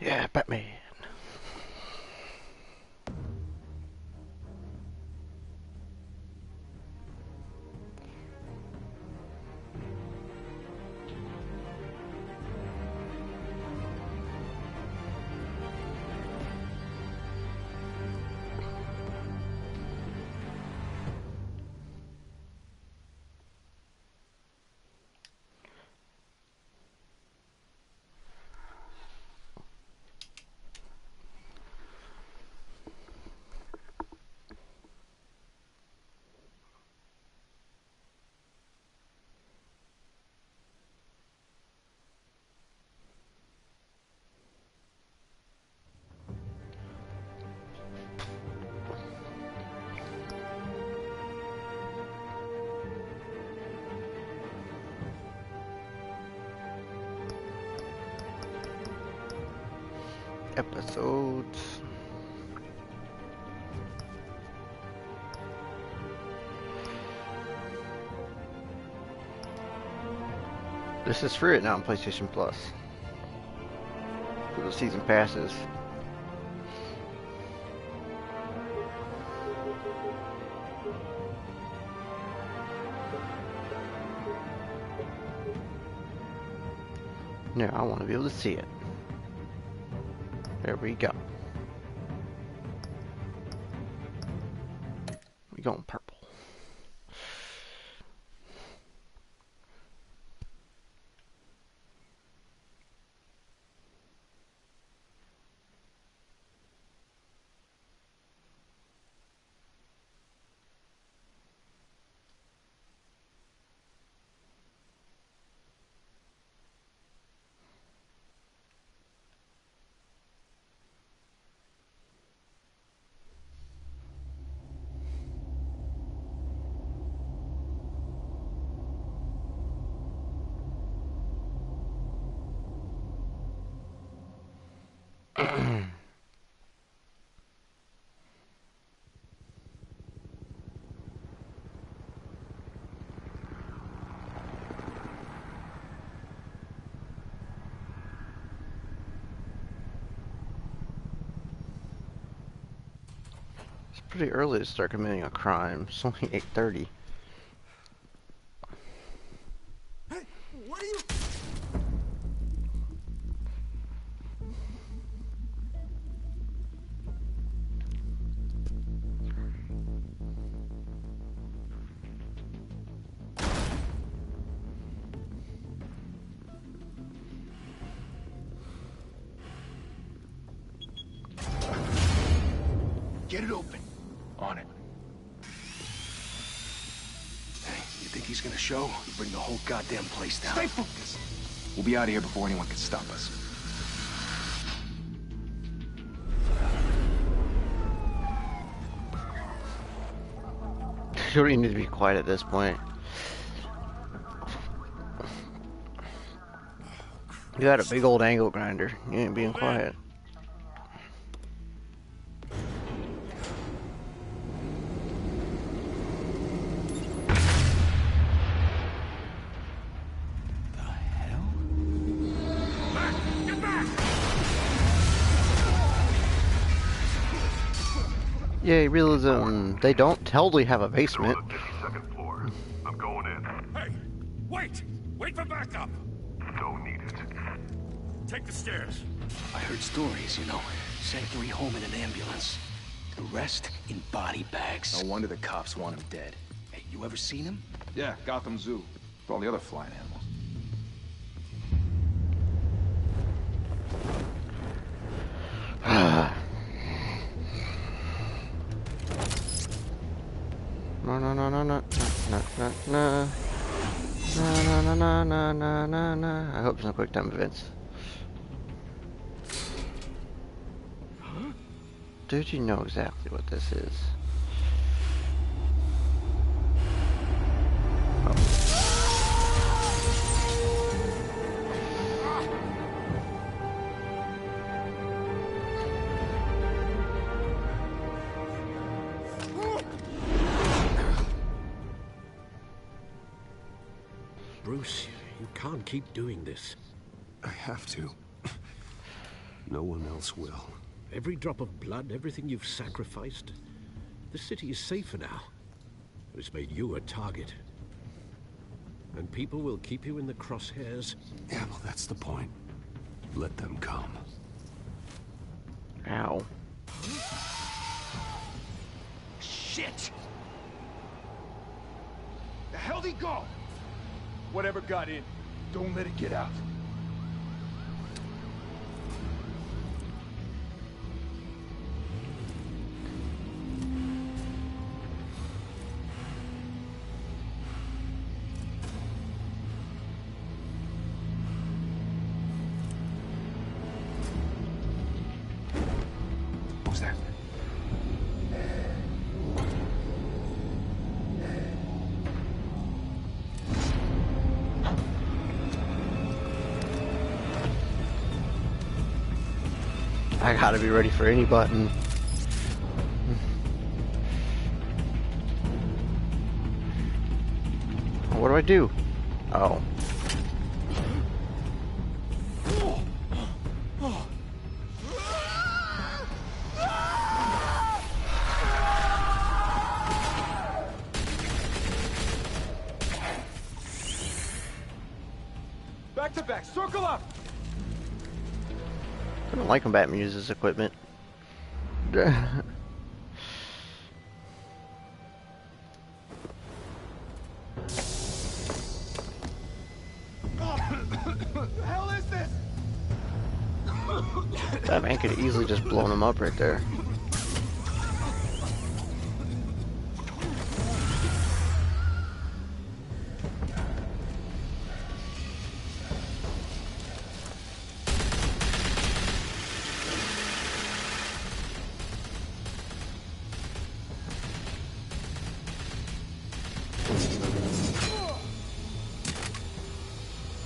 Yeah, Batman. Episodes. This is free right now on PlayStation Plus for the season passes. Now I want to be able to see it. There we go. We going purple. It's pretty early to start committing a crime. It's only 8:30. Hey, what are you? Get it open. On it. Hey, you think he's gonna show? You bring the whole goddamn place down. Stay focused. We'll be out of here before anyone can stop us. You don't even need to be quiet at this point. You got a big old angle grinder. You ain't being quiet. The hell? Back! Get back! Yay, realism. They don't totally have a basement. On the 52nd floor. I'm going in. Hey, wait! Wait for backup! Don't need it. Take the stairs. I heard stories, you know. Sent 3 home in an ambulance. The rest in body bags. No wonder the cops want him dead. Hey, you ever seen him? Yeah, Gotham Zoo. With all the other flying animals. No, no, no, no, no, no, no, no. No, no, no, no, no, no, no, no. I hope there's no quick time events. Dude, you know exactly what this is. Bruce, you can't keep doing this. I have to. No one else will. Every drop of blood, everything you've sacrificed. The city is safer now. It's made you a target. And people will keep you in the crosshairs. Yeah, well, that's the point. Let them come. Ow. Shit! The hell'd he go? Whatever got in, don't let it get out. Who's that? I gotta be ready for any button. What do I do? Oh. Back to back, circle up! I don't like when Batman uses equipment. The hell is this? Batman could have easily just blown him up right there.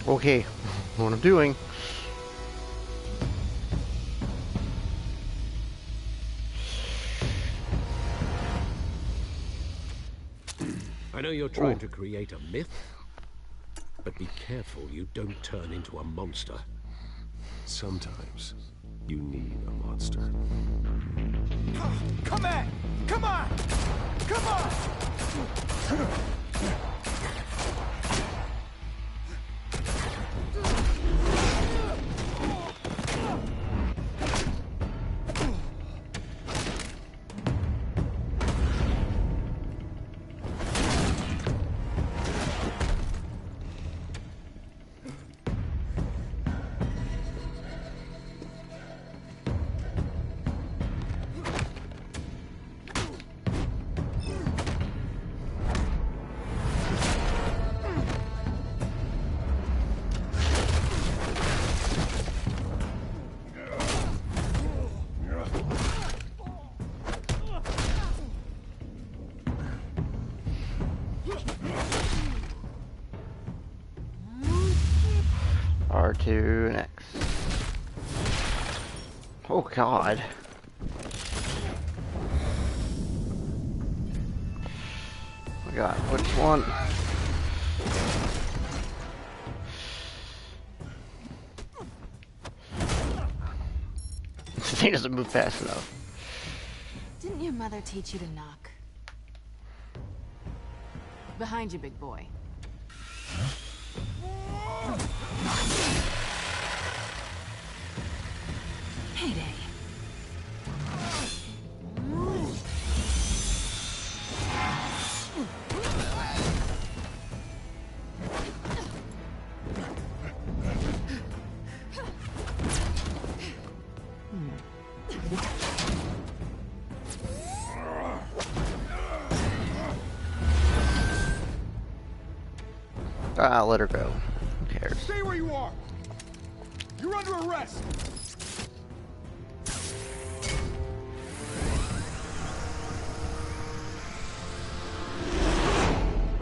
Okay, what I'm doing. I know you're trying to create a myth, but be careful you don't turn into a monster. Sometimes you need a monster. Come on! Come on! Come on! R2 and X. Oh God. Oh God, which one? This thing doesn't move fast enough. Didn't your mother teach you to knock? Behind you, big boy. Payday. Ah, let her go. Who cares? Stay where you are! You're under arrest!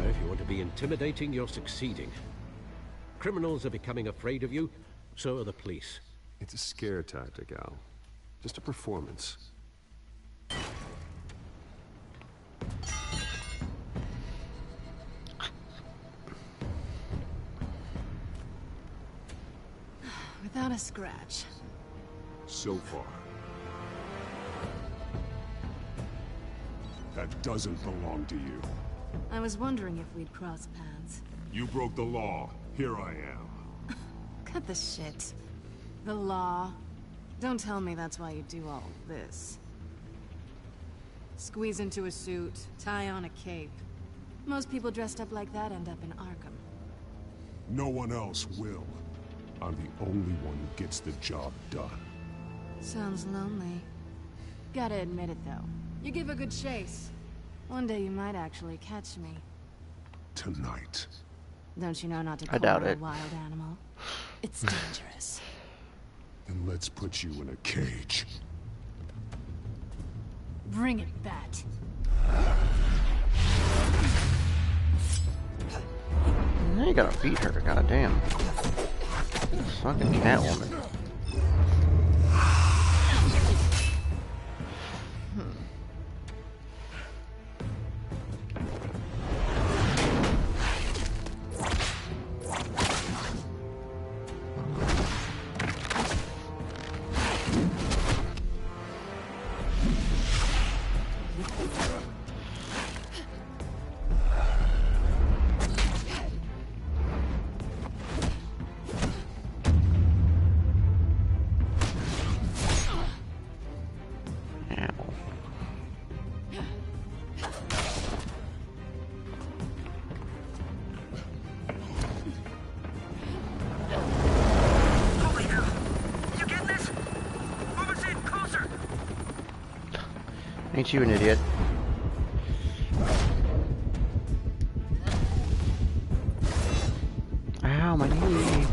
If you want to be intimidating, you're succeeding. Criminals are becoming afraid of you, so are the police. It's a scare tactic, Al. Just a performance. Without a scratch. So far. That doesn't belong to you. I was wondering if we'd cross paths. You broke the law. Here I am. Cut the shit. The law. Don't tell me that's why you do all this. Squeeze into a suit, tie on a cape. Most people dressed up like that end up in Arkham. No one else will. I'm the only one who gets the job done. Sounds lonely. Gotta admit it, though. You give a good chase. One day you might actually catch me. Tonight. Don't you know not to I doubt corner a it. wild animal? It's dangerous. Then let's put you in a cage. Bring it, Bat. Now you gotta beat her, goddamn. Fucking Catwoman. Ain't you an idiot? Ow, my knee.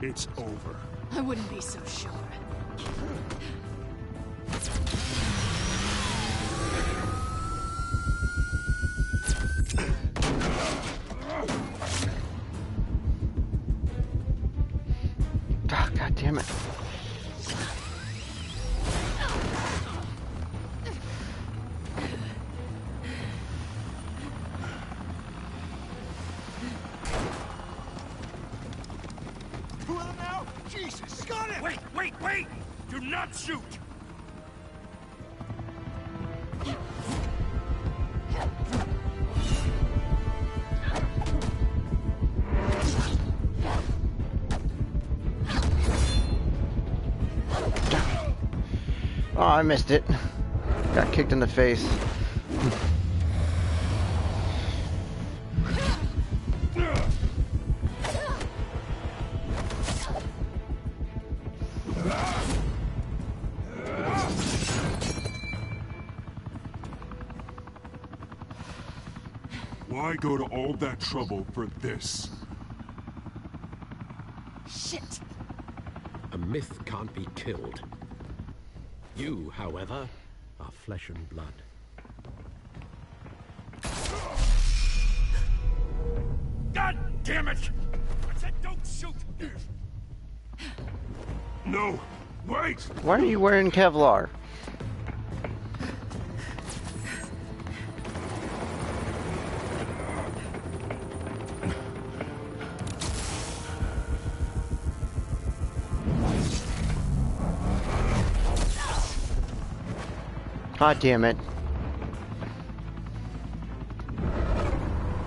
It's over. I wouldn't be so sure. Ah, God damn it. Well now, Jesus, got it! Wait, wait, wait! Do not shoot! Oh, I missed it. Got kicked in the face. Why go to all that trouble for this? Shit! A myth can't be killed. You, however, are flesh and blood. God damn it! I said don't shoot! No! Wait! Why are you wearing Kevlar? God damn it.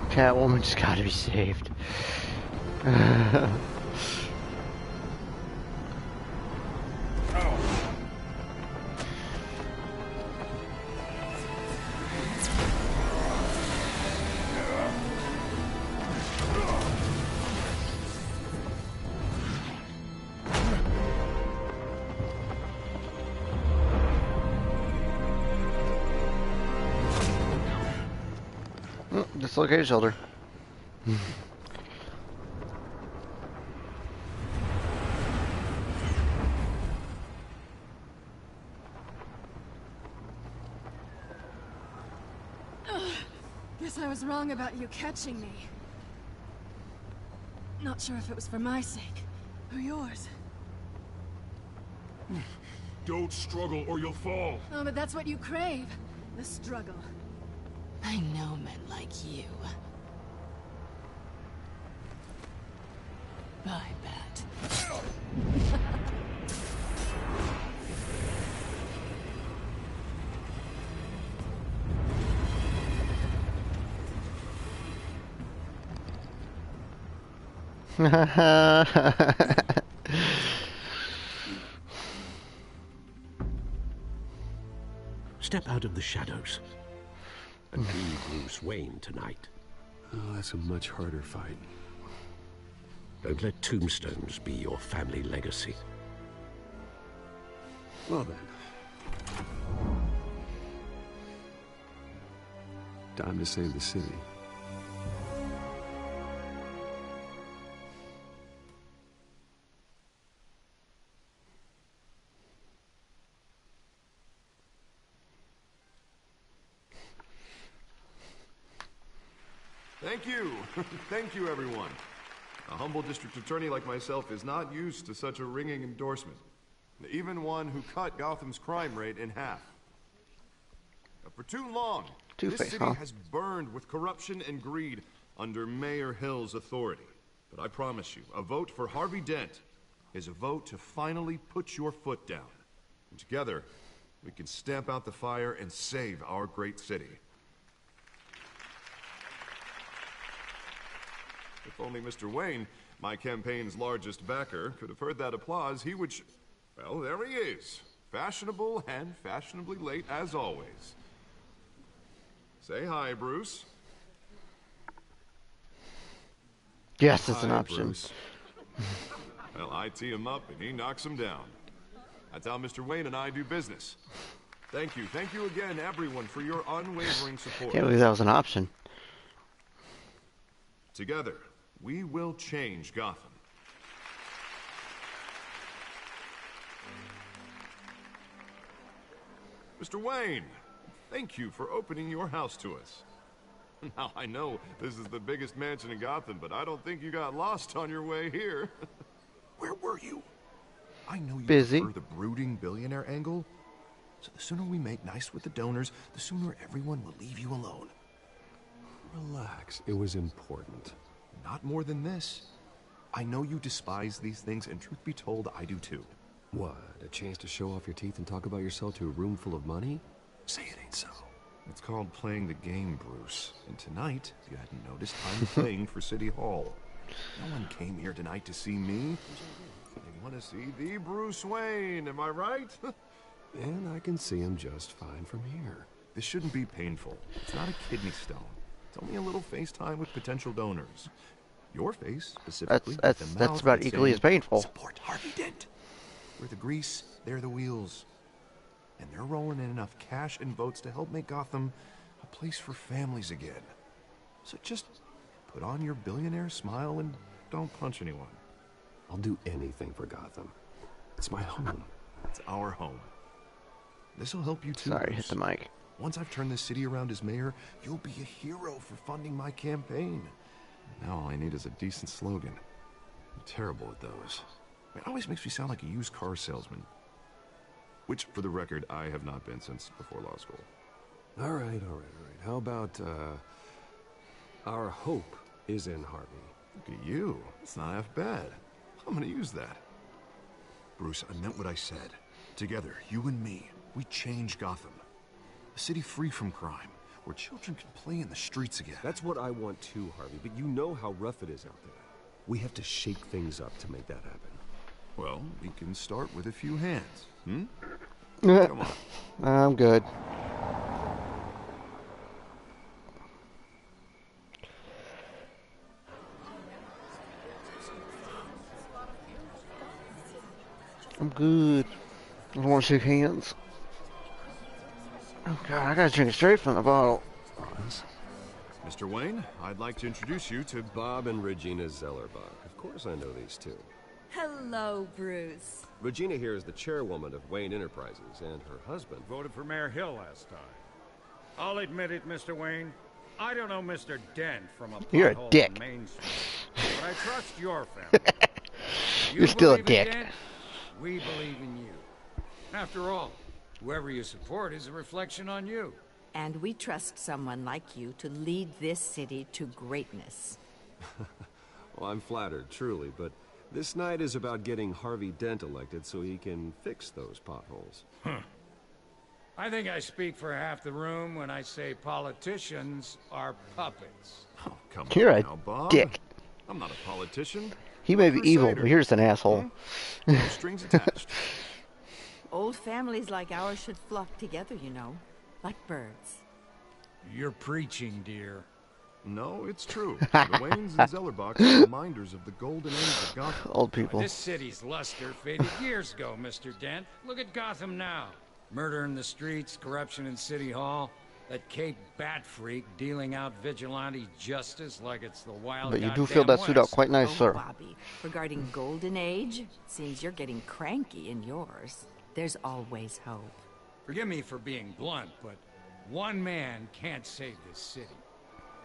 Catwoman's gotta be saved. Dislocated shoulder. Guess I was wrong about you catching me. Not sure if it was for my sake or yours. Don't struggle or you'll fall. Oh, but that's what you crave. The struggle. I know men like you. Bye, Bat. Step out of the shadows and be Bruce Wayne tonight. Oh, that's a much harder fight. Don't let tombstones be your family legacy. Well then. Time to save the city. Thank you. Thank you, everyone. A humble district attorney like myself is not used to such a ringing endorsement. Even one who cut Gotham's crime rate in half. For too long, this city has burned with corruption and greed under Mayor Hill's authority. But I promise you, a vote for Harvey Dent is a vote to finally put your foot down. And together, we can stamp out the fire and save our great city. If only Mr. Wayne, my campaign's largest backer, could have heard that applause, he would well, there he is. Fashionable and fashionably late as always. Say hi, Bruce. Yes, it's an option. Bruce. Well, I tee him up and he knocks him down. That's how Mr. Wayne and I do business. Thank you again, everyone, for your unwavering support. Can't believe that was an option. Together, we will change Gotham. Mr. Wayne, thank you for opening your house to us. Now, I know this is the biggest mansion in Gotham, but I don't think you got lost on your way here. Where were you? I know you prefer the brooding billionaire angle, so the sooner we make nice with the donors, the sooner everyone will leave you alone. Relax, it was important. Not more than this. I know you despise these things, and truth be told, I do too. What, a chance to show off your teeth and talk about yourself to a room full of money? Say it ain't so. It's called playing the game, Bruce. And tonight, if you hadn't noticed, I'm playing for City Hall. No one came here tonight to see me. They want to see the Bruce Wayne, am I right? And I can see him just fine from here. This shouldn't be painful. It's not a kidney stone. It's only a little FaceTime with potential donors. Your face, specifically. That's about equally as painful. Support Harvey Dent. We're the grease, they're the wheels. And they're rolling in enough cash and votes to help make Gotham a place for families again. So just put on your billionaire smile and don't punch anyone. I'll do anything for Gotham. It's my home. It's our home. This'll help you too. Sorry, hit the mic. Once I've turned this city around as mayor, you'll be a hero for funding my campaign. Now all I need is a decent slogan. I'm terrible at those. It always makes me sound like a used car salesman. Which, for the record, I have not been since before law school. All right. How about, our hope is in Harvey? Look at you. It's not half bad. I'm gonna use that. Bruce, I meant what I said. Together, you and me, we change Gotham. A city free from crime, where children can play in the streets again. That's what I want too, Harvey, but you know how rough it is out there. We have to shake things up to make that happen. Well, we can start with a few hands, hmm? Come on. I'm good. I'm good. I want to shake hands. Oh God, I gotta drink it straight from the bottle. Mr. Wayne, I'd like to introduce you to Bob and Regina Zellerbach. Of course I know these two. Hello, Bruce. Regina here is the chairwoman of Wayne Enterprises, and her husband voted for Mayor Hill last time. I'll admit it, Mr. Wayne. I don't know Mr. Dent from a You're a pothole dick. on Main Street, but I trust your family. You're still a dick. Dent, we believe in you. After all, whoever you support is a reflection on you. And we trust someone like you to lead this city to greatness. Well, I'm flattered, truly, but this night is about getting Harvey Dent elected so he can fix those potholes. I think I speak for half the room when I say politicians are puppets. Oh, come You're on a now, Bob. dick. I'm not a politician. He I'm may a be evil, crusader. but here's an asshole. No strings attached. Old families like ours should flock together, you know, like birds. You're preaching, dear. No, it's true. The Waynes and Zellerbachs are reminders of the golden age of Gotham. Old people. This city's luster faded years ago, Mr. Dent. Look at Gotham now. Murder in the streets, corruption in City Hall, that Cape Bat freak dealing out vigilante justice like it's the wild But you do fill that suit out West. quite nice, sir. Bobby, regarding Golden Age, seems you're getting cranky in yours. There's always hope. Forgive me for being blunt, but one man can't save this city.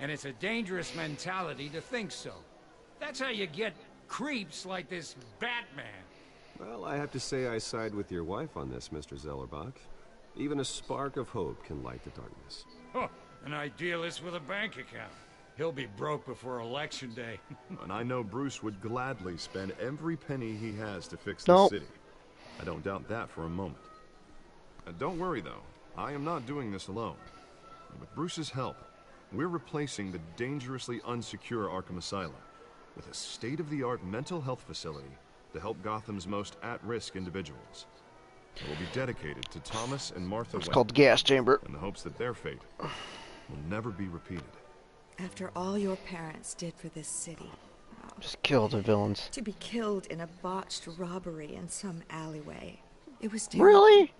And it's a dangerous mentality to think so. That's how you get creeps like this Batman. Well, I have to say I side with your wife on this, Mr. Zellerbach. Even a spark of hope can light the darkness. Huh, an idealist with a bank account. He'll be broke before Election Day. And I know Bruce would gladly spend every penny he has to fix Nope. the city. I don't doubt that for a moment. Don't worry, though. I am not doing this alone. With Bruce's help, we're replacing the dangerously unsecure Arkham Asylum with a state-of-the-art mental health facility to help Gotham's most at-risk individuals. It will be dedicated to Thomas and Martha It's Wayne, called the gas chamber. in the hopes that their fate will never be repeated. After all your parents did for this city, Just kill the villains. to be killed in a botched robbery in some alleyway. It was terrible. Really?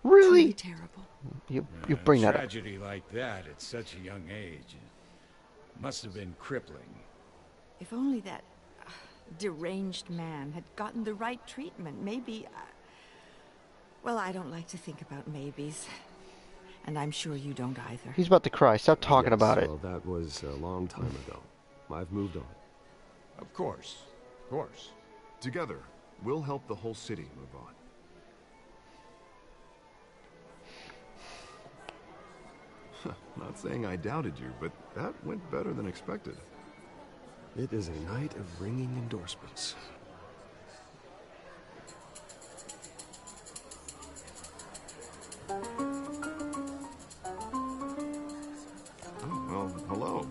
Really? Truly terrible. You bring that up. Tragedy like that at such a young age must have been crippling. If only that deranged man had gotten the right treatment, maybe... well, I don't like to think about maybes. And I'm sure you don't either. He's about to cry. Stop talking Yes, about it. well, that was a long time ago. I've moved on. Of course. Of course. Together, we'll help the whole city move on. Not saying I doubted you, but that went better than expected. It is a night of ringing endorsements. Oh, well, hello.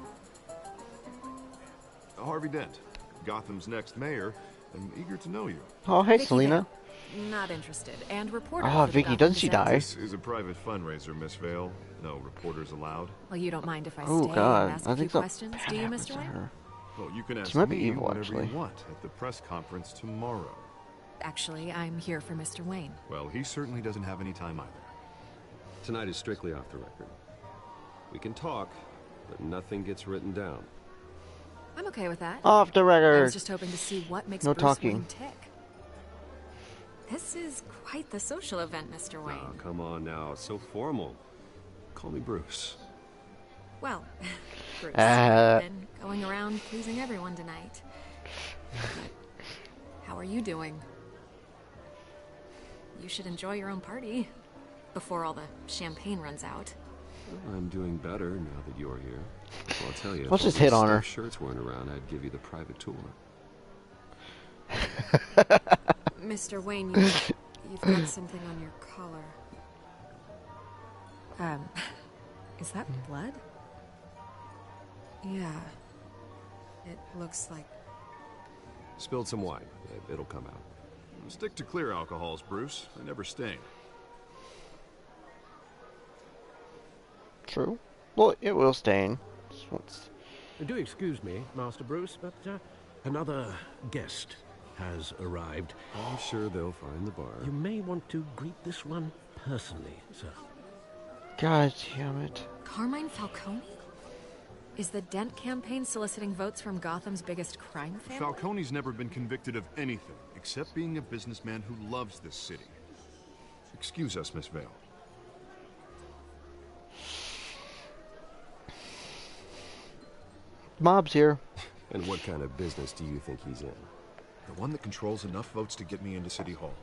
Harvey Dent, Gotham's next mayor, and eager to know you. Oh, hey, Vicky Selena. Vale. Not interested. And reporter. Ah, for the Vicky, Gotham doesn't she Gazette. die? This is a private fundraiser, Miss Vale. No reporters allowed. Well, you don't mind if I Oh, stay God. and ask I a few think so. questions, do you, Mr. Wayne? Well, you can ask might be me evil, whatever actually. you want at the press conference tomorrow. Actually, I'm here for Mr. Wayne. Well, he certainly doesn't have any time either. Tonight is strictly off the record. We can talk, but nothing gets written down. I'm okay with that. Off the I was record. just hoping to see what makes No Bruce talking. Wayne tick. This is quite the social event, Mr. Wayne. Oh, come on now. It's so formal. Call me Bruce. Well, Bruce, Uh. you've been going around pleasing everyone tonight. But how are you doing? You should enjoy your own party before all the champagne runs out. I'm doing better now that you're here. Well, I'll tell you, Let's if just all hit these on her. stuffed shirts weren't around, I'd give you the private tour. Mr. Wayne, you've got something on your collar. Is that blood? Yeah. It looks like... Spilled some wine. It'll come out. Stick to clear alcohols, Bruce. They never stain. True. Well, it will stain. Just once. Do excuse me, Master Bruce, but another guest has arrived. I'm sure they'll find the bar. You may want to greet this one personally, sir. God damn it. Carmine Falcone? Is the Dent campaign soliciting votes from Gotham's biggest crime family? Falcone's never been convicted of anything except being a businessman who loves this city. Excuse us, Miss Vale. Mob's here. And what kind of business do you think he's in? The one that controls enough votes to get me into City Hall.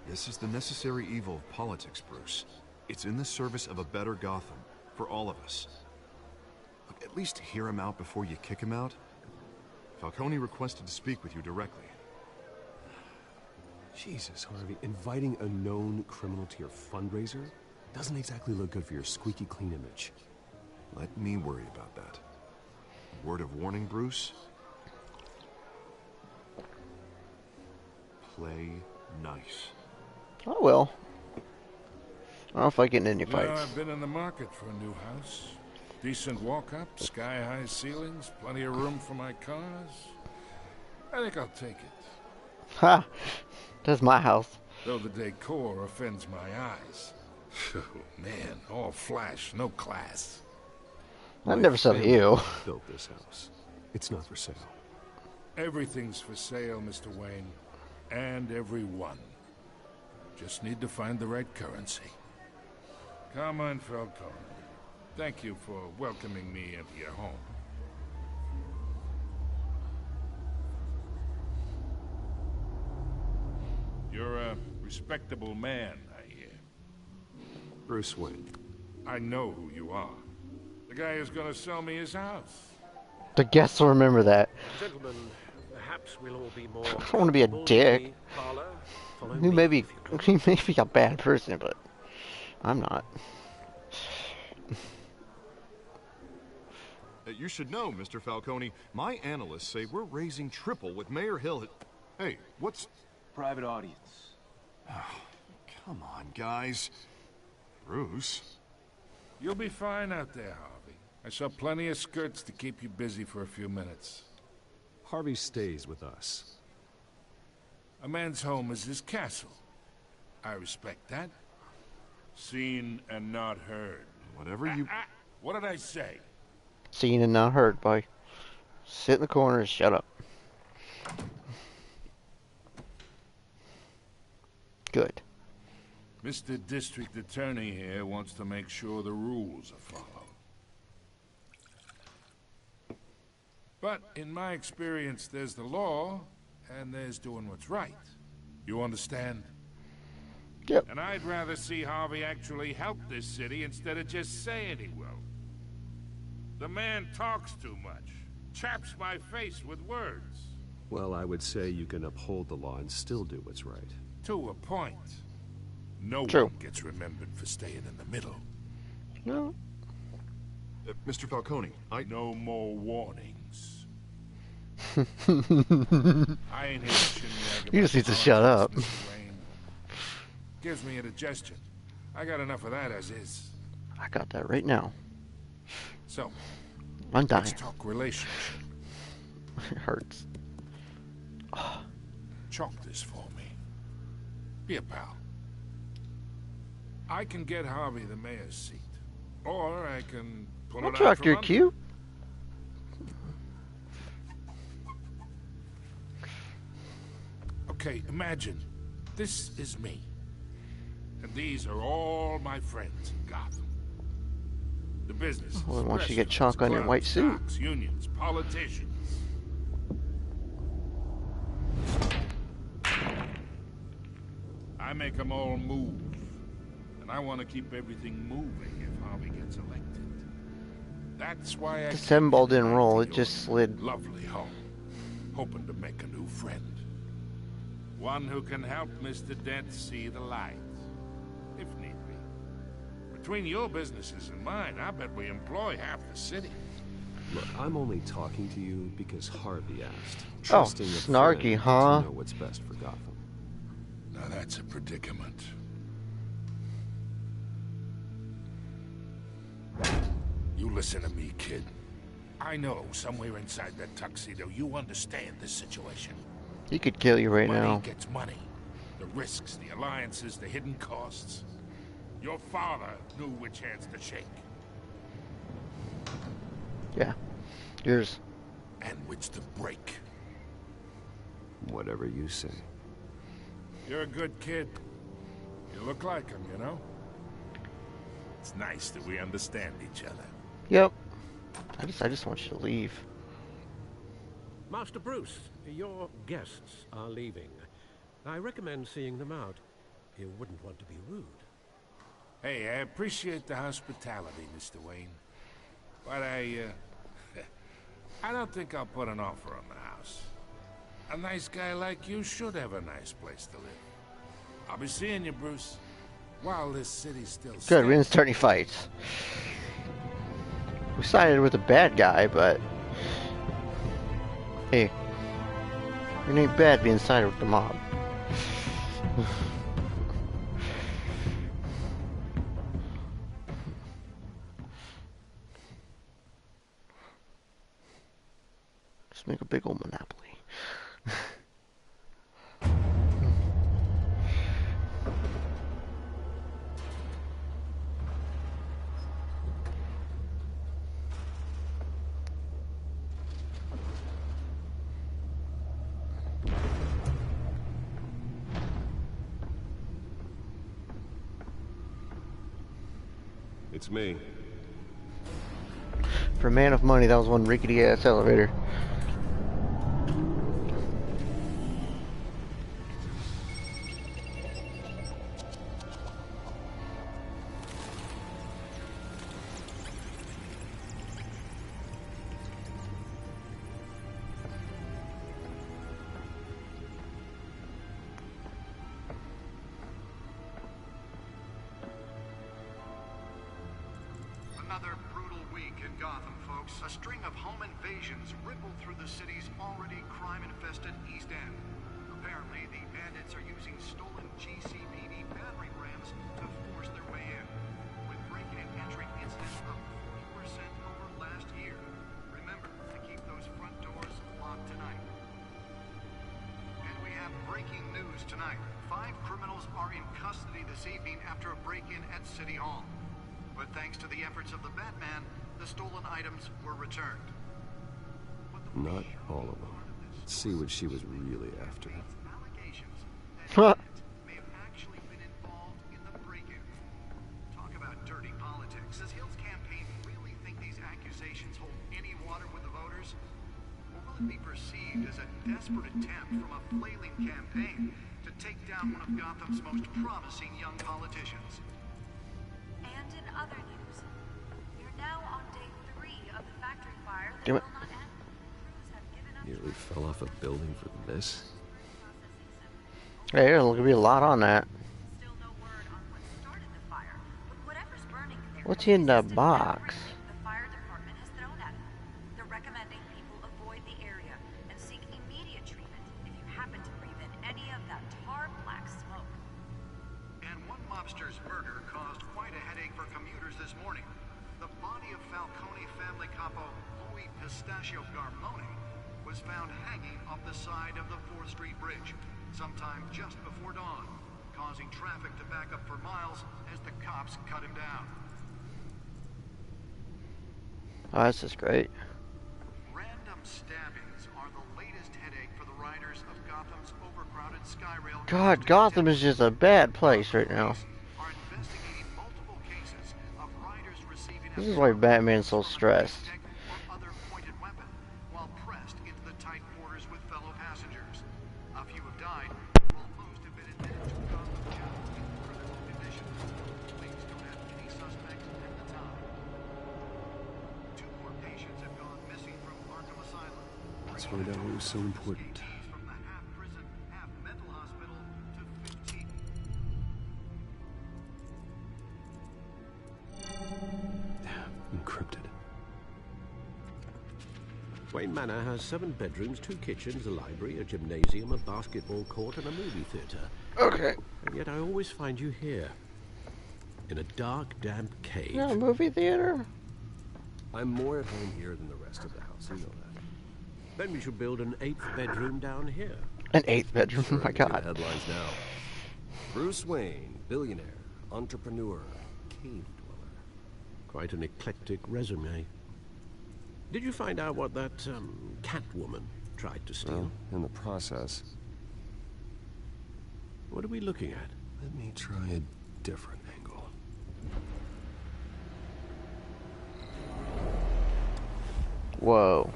This is the necessary evil of politics, Bruce. It's in the service of a better Gotham, for all of us. Look, at least hear him out before you kick him out. Falcone requested to speak with you directly. Jesus, Harvey, inviting a known criminal to your fundraiser doesn't exactly look good for your squeaky clean image. Let me worry about that. Word of warning, Bruce? Play nice. I will. I don't know if I get in any Well, fights. I've been in the market for a new house. Decent walk-up, sky-high ceilings, plenty of room for my cars. I think I'll take it. Ha! That's my house. Though the decor offends my eyes. Oh, man, all flash, no class. I never saw you. Built this house. It's not for sale. Everything's for sale, Mr. Wayne. And everyone. Just need to find the right currency. Come on, Falcone. Thank you for welcoming me into your home. You're a respectable man, I hear. Bruce Wayne. I know who you are. The guy who's gonna sell me his house. The guests will remember that. Gentlemen, perhaps we'll all be more. I don't want to be a dick. He may be a bad person, but I'm not. You should know, Mr. Falcone, my analysts say we're raising triple what Mayor Hill had... Hey, what's... Private audience. Oh, come on, guys. Bruce? You'll be fine out there, Harvey. I saw plenty of skirts to keep you busy for a few minutes. Harvey stays with us. A man's home is his castle. I respect that. Seen and not heard. Whatever you... What did I say? Seen and not heard, boy. Sit in the corner and shut up. Good. Mr. District Attorney here wants to make sure the rules are followed. But in my experience, there's the law, and there's doing what's right. You understand? Yep. And I'd rather see Harvey actually help this city instead of just saying he will. The man talks too much. Chaps my face with words. Well, I would say you can uphold the law and still do what's right. To a point. No True. one gets remembered for staying in the middle. No. Mr. Falcone, No more warnings. I ain't here to shinwag You just need about to shut up. politics, Mr. Wayne. Gives me indigestion. I got enough of that as is. I got that right now. So, I'm dying. let's talk relationship. It hurts. Chalk this for me. Be a pal. I can get Harvey the mayor's seat. Or I can pull it out Chalk, from you're under. cute. Okay, imagine. This is me. And these are all my friends in Gotham. The businesses, Well, once you get restaurants, chalk on your white clubs, suit. docks, unions, politicians. I make them all move. And I want to keep everything moving if Harvey gets elected. That's why I... The 7 ball didn't roll, it just slid. Lovely home. Hoping to make a new friend. One who can help Mr. Dent see the light. If need be. Between your businesses and mine, I bet we employ half the city. Look, I'm only talking to you because Harvey asked. Oh, Trusting a snarky, friend huh? to know what's best for Gotham. Now that's a predicament. You listen to me, kid. I know somewhere inside that tuxedo you understand this situation. He could kill you right Money now. gets money. The risks, the alliances, the hidden costs. Your father knew which hands to shake. Yeah. Yours. And which to break. Whatever you say. You're a good kid. You look like him, you know? It's nice that we understand each other. Yep. I just want you to leave. Master Bruce, your guests are leaving. I recommend seeing them out. You wouldn't want to be rude. Hey, I appreciate the hospitality, Mr. Wayne. But I don't think I'll put an offer on the house. A nice guy like you should have a nice place to live. I'll be seeing you, Bruce. While this city's still Good, we didn't start any fights. We sided with a bad guy, but hey, it ain't bad being sided with the mob. Just make a big old monopoly. It's me. For a man of money, that was one rickety ass elevator. Another brutal week in Gotham, folks. A string of home invasions rippled through the city's already crime-infested East End. Apparently, the bandits are using stolen GCPD battering rams to force their way in, with breaking and entering incidents up 40% over last year. Remember to keep those front doors locked tonight. And we have breaking news tonight. 5 criminals are in custody this evening after a break-in at City Hall. But thanks to the efforts of the Batman, the stolen items were returned. Not all of them. Let's see what she was really after. Huh. May have actually been involved in the break-in. Talk about dirty politics. Does Hill's campaign really think these accusations hold any water with the voters? Or will it be perceived as a desperate attempt from a flailing campaign to take down one of Gotham's most promising young politicians? And in other news, we're now on day 3 of the factory fire that Damn it. will not end. Crews have given up. Nearly fell off a building for this. Hey, there's gonna be a lot on that. Still no word on what started the fire, but whatever's burning there. What's in the resisted box? everything the fire department has thrown at it. They're recommending people avoid the area and seek immediate treatment if you happen to breathe in any of that tar black smoke. And one mobster's murder caused quite a headache for commuters this morning. The body of Falcone family capo Louis Pistachio Garmone was found hanging off the side of the 4th Street Bridge sometime just before dawn, causing traffic to back up for miles as the cops cut him down. Oh, this is great. Random stabbings are the latest headache for the riders of Gotham's overcrowded Skyrail. God, Gotham is just a bad place right now. Are investigating multiple cases of riders receiving This is why Batman's so stressed. or other pointed weapon while pressed into the tight quarters with fellow passengers. A few have died, while most have been admitted to Gotham jail in critical condition. Police don't have any suspects at the time. 2 more patients have gone missing from Arkham Asylum. Let's find out what was so important. From the half-prison, half-mental hospital to 15. Encrypted. Wayne Manor has 7 bedrooms, 2 kitchens, a library, a gymnasium, a basketball court, and a movie theater. Okay. And yet I always find you here. In a dark, damp cave. No, movie theater? I'm more at home here than the rest of the house, you know that. Then we should build an 8th bedroom down here. An 8th bedroom? Sure, Oh my we do God. Headlines now. Bruce Wayne, billionaire, entrepreneur, cave dweller. Quite an eclectic resume. Did you find out what that, Catwoman tried to steal? Well, in the process. What are we looking at? Let me try a different angle. Whoa.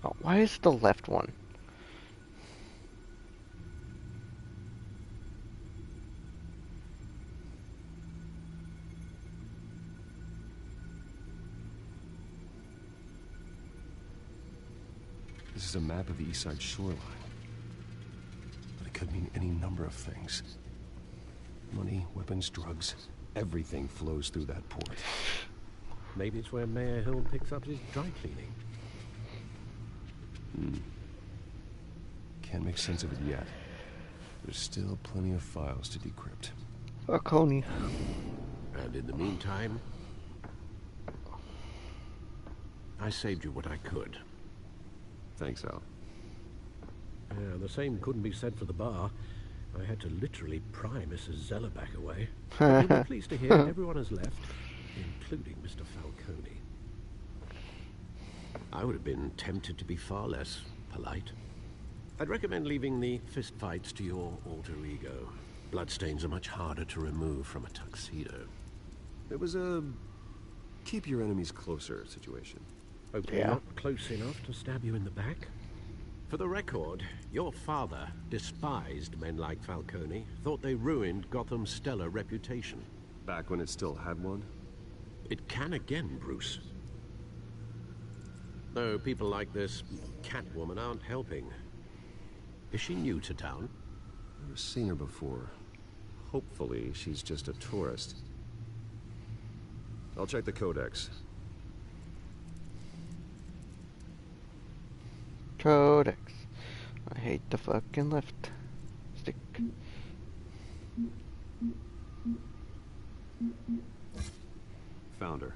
Oh, why is the left one? This is a map of the east side shoreline. But it could mean any number of things. Money, weapons, drugs, everything flows through that port. Maybe it's where Mayor Hill picks up his dry cleaning. Can't make sense of it yet. There's still plenty of files to decrypt. Coney. And in the meantime, I saved you what I could. Thanks, Al. Yeah, the same couldn't be said for the bar. I had to literally pry Mrs. Zellerback away. But you'll be pleased to hear everyone has left, including Mr. Falcone. I would have been tempted to be far less polite. I'd recommend leaving the fistfights to your alter ego. Bloodstains are much harder to remove from a tuxedo. It was a keep your enemies closer situation. Okay, not close enough to stab you in the back? For the record, your father despised men like Falcone, thought they ruined Gotham's stellar reputation. Back when it still had one? It can again, Bruce. Though people like this Catwoman aren't helping. Is she new to town? Never seen her before. Hopefully, she's just a tourist. I'll check the codex. Codex. I hate the fucking left stick. Found her.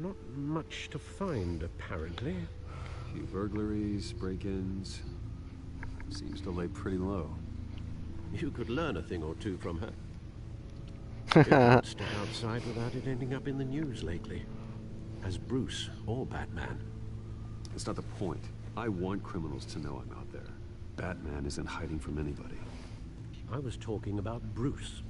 Not much to find, apparently. A few burglaries, break-ins. Seems to lay pretty low. You could learn a thing or two from her. Didn't step outside without it ending up in the news lately. As Bruce or Batman. That's not the point. I want criminals to know I'm out there. Batman isn't hiding from anybody. I was talking about Bruce.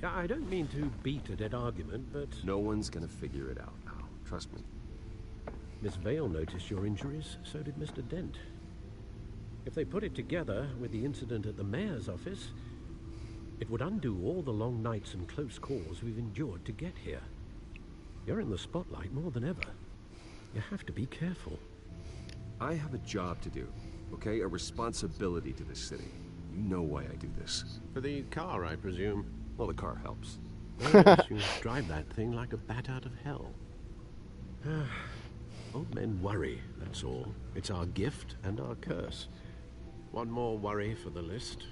I don't mean to beat a dead argument, but... No one's gonna figure it out now. Trust me. Miss Vale noticed your injuries, so did Mr. Dent. If they put it together with the incident at the mayor's office, it would undo all the long nights and close calls we've endured to get here. You're in the spotlight more than ever. You have to be careful. I have a job to do, okay? A responsibility to this city. You know why I do this. For the car, I presume. Well, the car helps. Yes, you drive that thing like a bat out of hell. Old men worry, that's all. It's our gift and our curse. One more worry for the list.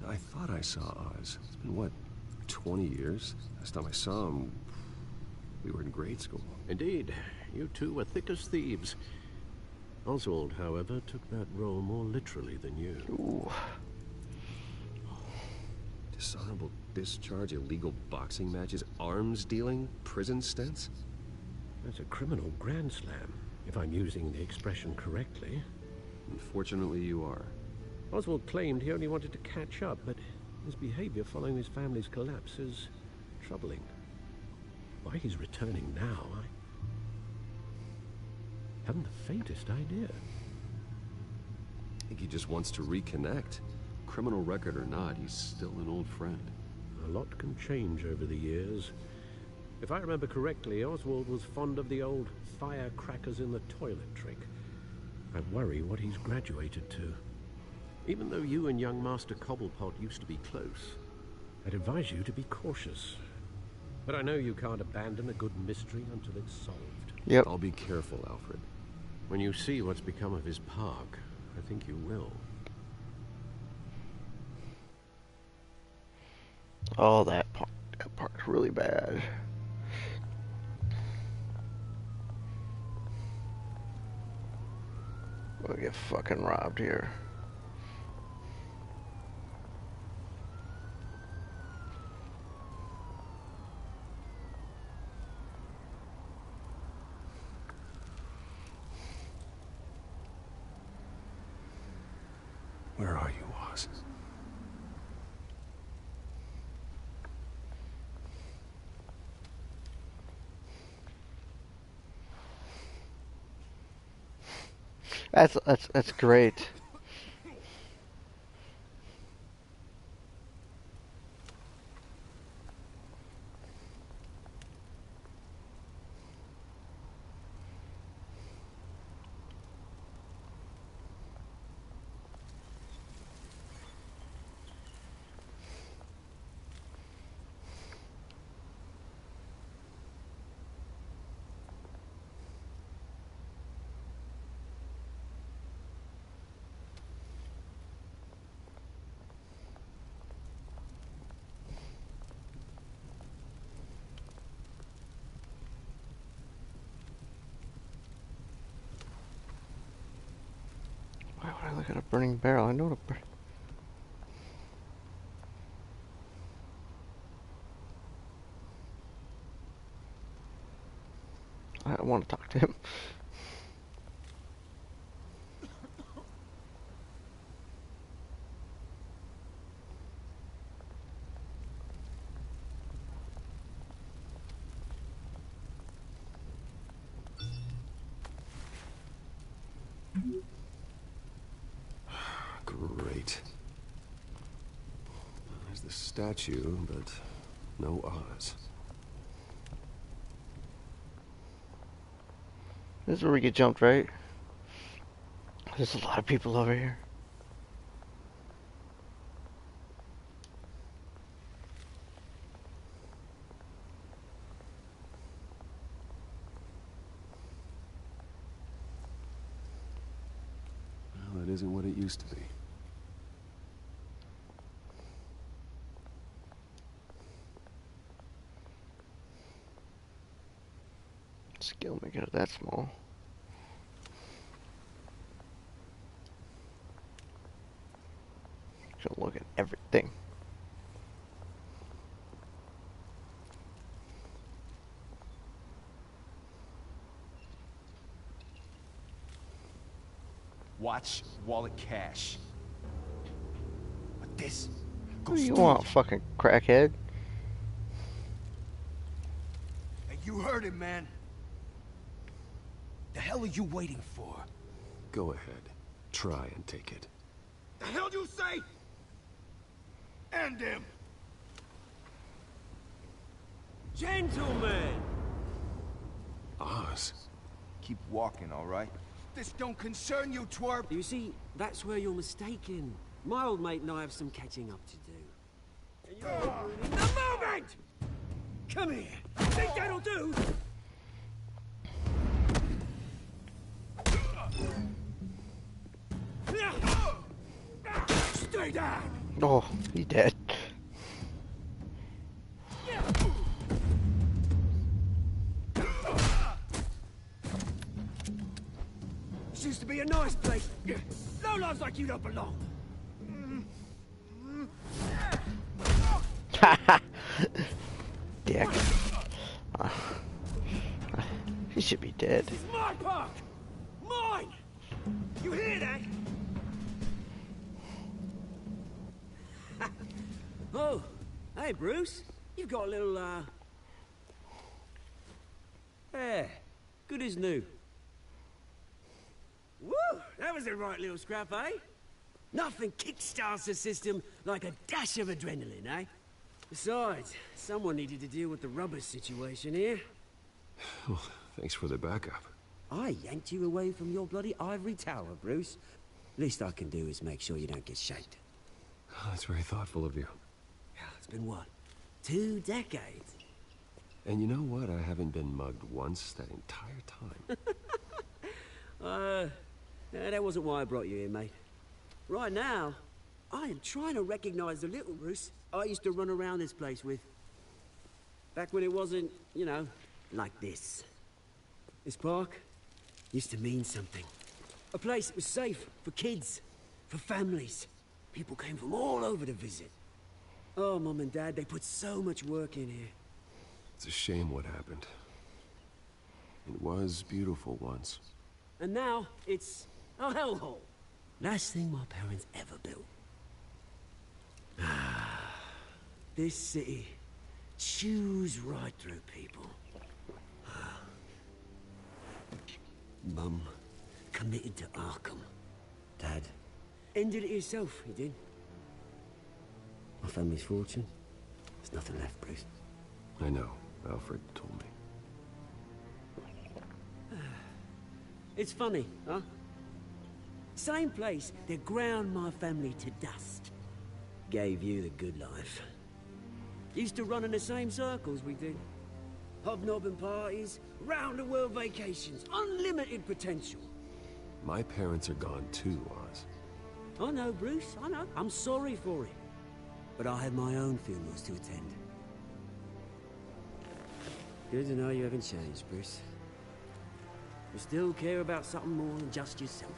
I thought I saw Oz. It's been, what, 20 years? Last time I saw him, we were in grade school. Indeed. You two were thick as thieves. Oswald, however, took that role more literally than you. Ooh. Dishonorable discharge, illegal boxing matches, arms dealing, prison stints? That's a criminal grand slam, if I'm using the expression correctly. Unfortunately, you are. Oswald claimed he only wanted to catch up, but his behavior following his family's collapse is troubling. Why he's returning now, I haven't the faintest idea. I think he just wants to reconnect. Criminal record or not, he's still an old friend. A lot can change over the years. If I remember correctly, Oswald was fond of the old firecrackers in the toilet trick. I worry what he's graduated to. Even though you and young Master Cobblepot used to be close, I'd advise you to be cautious. But I know you can't abandon a good mystery until it's solved. Yep. I'll be careful, Alfred. When you see what's become of his park, I think you will. Oh, that part's really bad. We'll get fucking robbed here. Where are you, Oz? That's great. Why would I look at a burning barrel? I know what I want to talk to him. Great. There's the statue, but no Oz. This is where we get jumped, right? There's a lot of people over here. Well, that isn't what it used to be. Skill make it that small. Should look at everything. Watch, wallet, cash. But this What goes do you to want, fucking crackhead? Hey, you heard him, man. The hell are you waiting for? Go ahead. Try and take it. The hell you say? End him. Gentlemen! Oz. Keep walking, all right? This don't concern you, twerp. You see, that's where you're mistaken. My old mate and I have some catching up to do. And you're ruining the moment! Come here. Think that'll do? Stay down. Oh, he's dead. This used to be a nice place. No lives like you don't belong. Dick. He should be dead. It's my park! Mine! You hear that? Oh, hey Bruce. You've got a little, Yeah, good as new. Woo! That was a right little scrap, eh? Nothing kickstarts the system like a dash of adrenaline, eh? Besides, someone needed to deal with the rubber situation here. Well, thanks for the backup. I yanked you away from your bloody ivory tower, Bruce. Least I can do is make sure you don't get shanked. Oh, that's very thoughtful of you. It's been what? 2 decades? And you know what? I haven't been mugged once that entire time. That wasn't why I brought you here, mate. Right now, I am trying to recognize the little Bruce I used to run around this place with. Back when it wasn't, you know, like this. This park used to mean something. A place that was safe for kids, for families. People came from all over to visit. Oh, Mum and Dad, they put so much work in here. It's a shame what happened. It was beautiful once. And now, it's a hellhole. Last thing my parents ever built. This city chews right through people. Mum committed to Arkham. Dad ended it himself, he did. My family's fortune, there's nothing left, Bruce. I know. Alfred told me. It's funny, huh? Same place that ground my family to dust. Gave you the good life. Used to run in the same circles we did. Hobnobbing parties, round-the-world vacations, unlimited potential. My parents are gone too, Oz. I know, Bruce, I know. I'm sorry for it. But I have my own funerals to attend. Good to know you haven't changed, Bruce. You still care about something more than just yourself.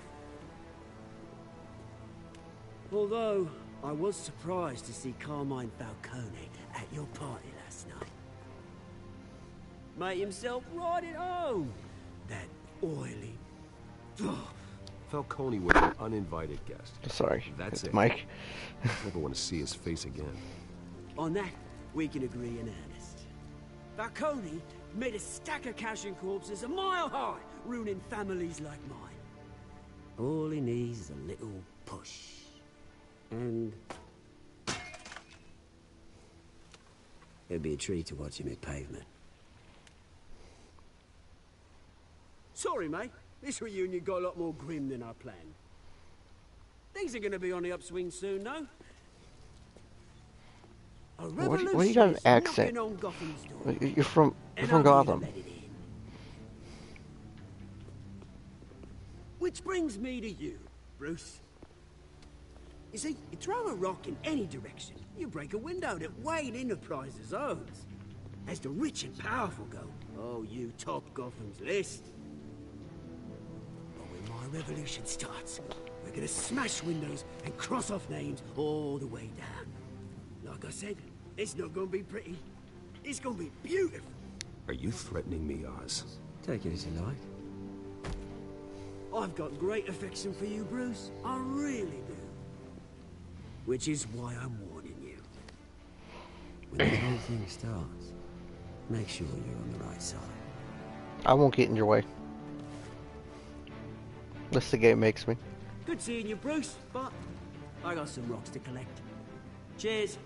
Although, I was surprised to see Carmine Falcone at your party last night. Made himself right at home. That oily... Falcone was an uninvited guest. Sorry. That's it. Mike. Never want to see his face again. On that, we can agree in earnest. Falcone made a stack of cash and corpses a mile high, ruining families like mine. All he needs is a little push. And... it'd be a treat to watch him hit pavement. Sorry, mate. This reunion got a lot more grim than I planned. Things are gonna be on the upswing soon, no? Why you got an accent? You're from Gotham. Which brings me to you, Bruce. You see, you throw a rock in any direction, you break a window that Wayne Enterprises owns. As the rich and powerful go, oh, you top Gotham's list. But when my revolution starts, we're gonna smash windows and cross off names all the way down. Like I said, it's not gonna be pretty. It's gonna be beautiful. Are you threatening me, Oz? Take it as you like. I've got great affection for you, Bruce. I really do. Which is why I'm warning you. When the whole thing starts, make sure you're on the right side. I won't get in your way. That's the game makes me. Good seeing you, Bruce, but I got some rocks to collect. Cheers.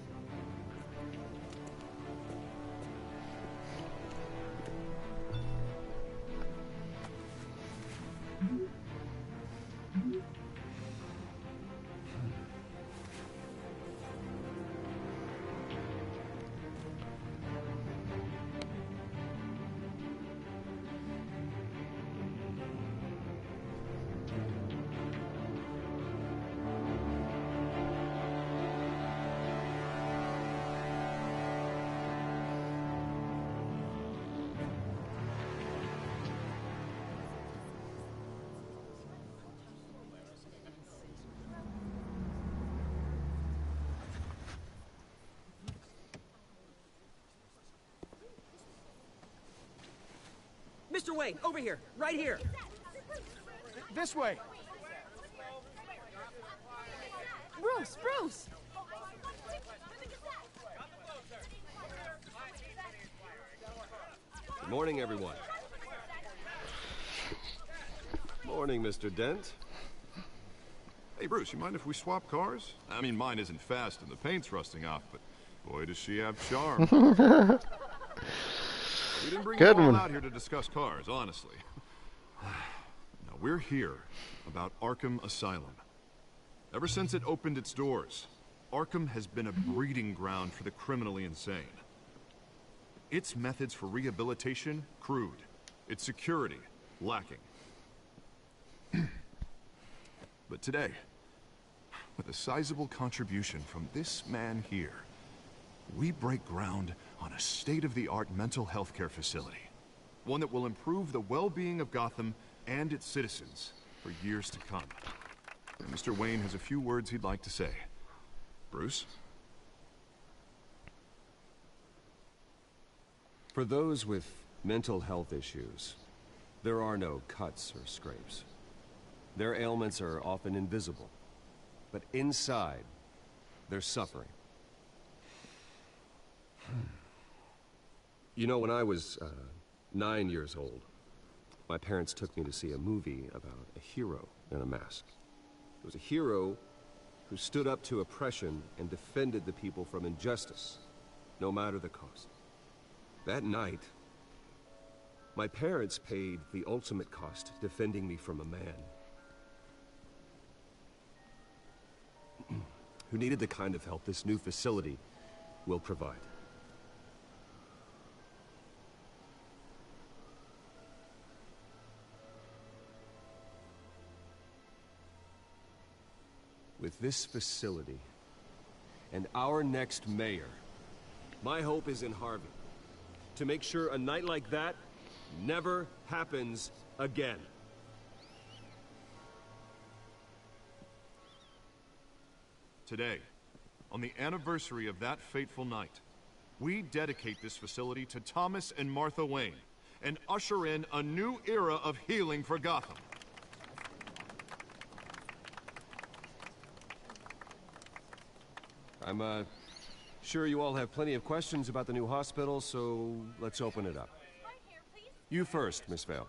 Mr. Wayne, over here, right here. This way. Bruce, Bruce! Good morning, everyone. Morning, Mr. Dent. Hey, Bruce, you mind if we swap cars? I mean, mine isn't fast and the paint's rusting off, but boy, does she have charm. We didn't bring you all out here to discuss cars, honestly. Now, we're here about Arkham Asylum. Ever since it opened its doors, Arkham has been a breeding ground for the criminally insane. Its methods for rehabilitation, crude. Its security, lacking. But today, with a sizable contribution from this man here, we break ground on a state-of-the-art mental health care facility. One that will improve the well-being of Gotham and its citizens for years to come. And Mr. Wayne has a few words he'd like to say. Bruce? For those with mental health issues, there are no cuts or scrapes. Their ailments are often invisible, but inside, they're suffering. You know, when I was 9 years old, my parents took me to see a movie about a hero in a mask. It was a hero who stood up to oppression and defended the people from injustice, no matter the cost. That night, my parents paid the ultimate cost defending me from a man who needed the kind of help this new facility will provide. With this facility and our next mayor, my hope is in Harvey. To make sure a night like that never happens again. Today, on the anniversary of that fateful night, we dedicate this facility to Thomas and Martha Wayne and usher in a new era of healing for Gotham. I'm sure you all have plenty of questions about the new hospital, so let's open it up. You first, Miss Vale.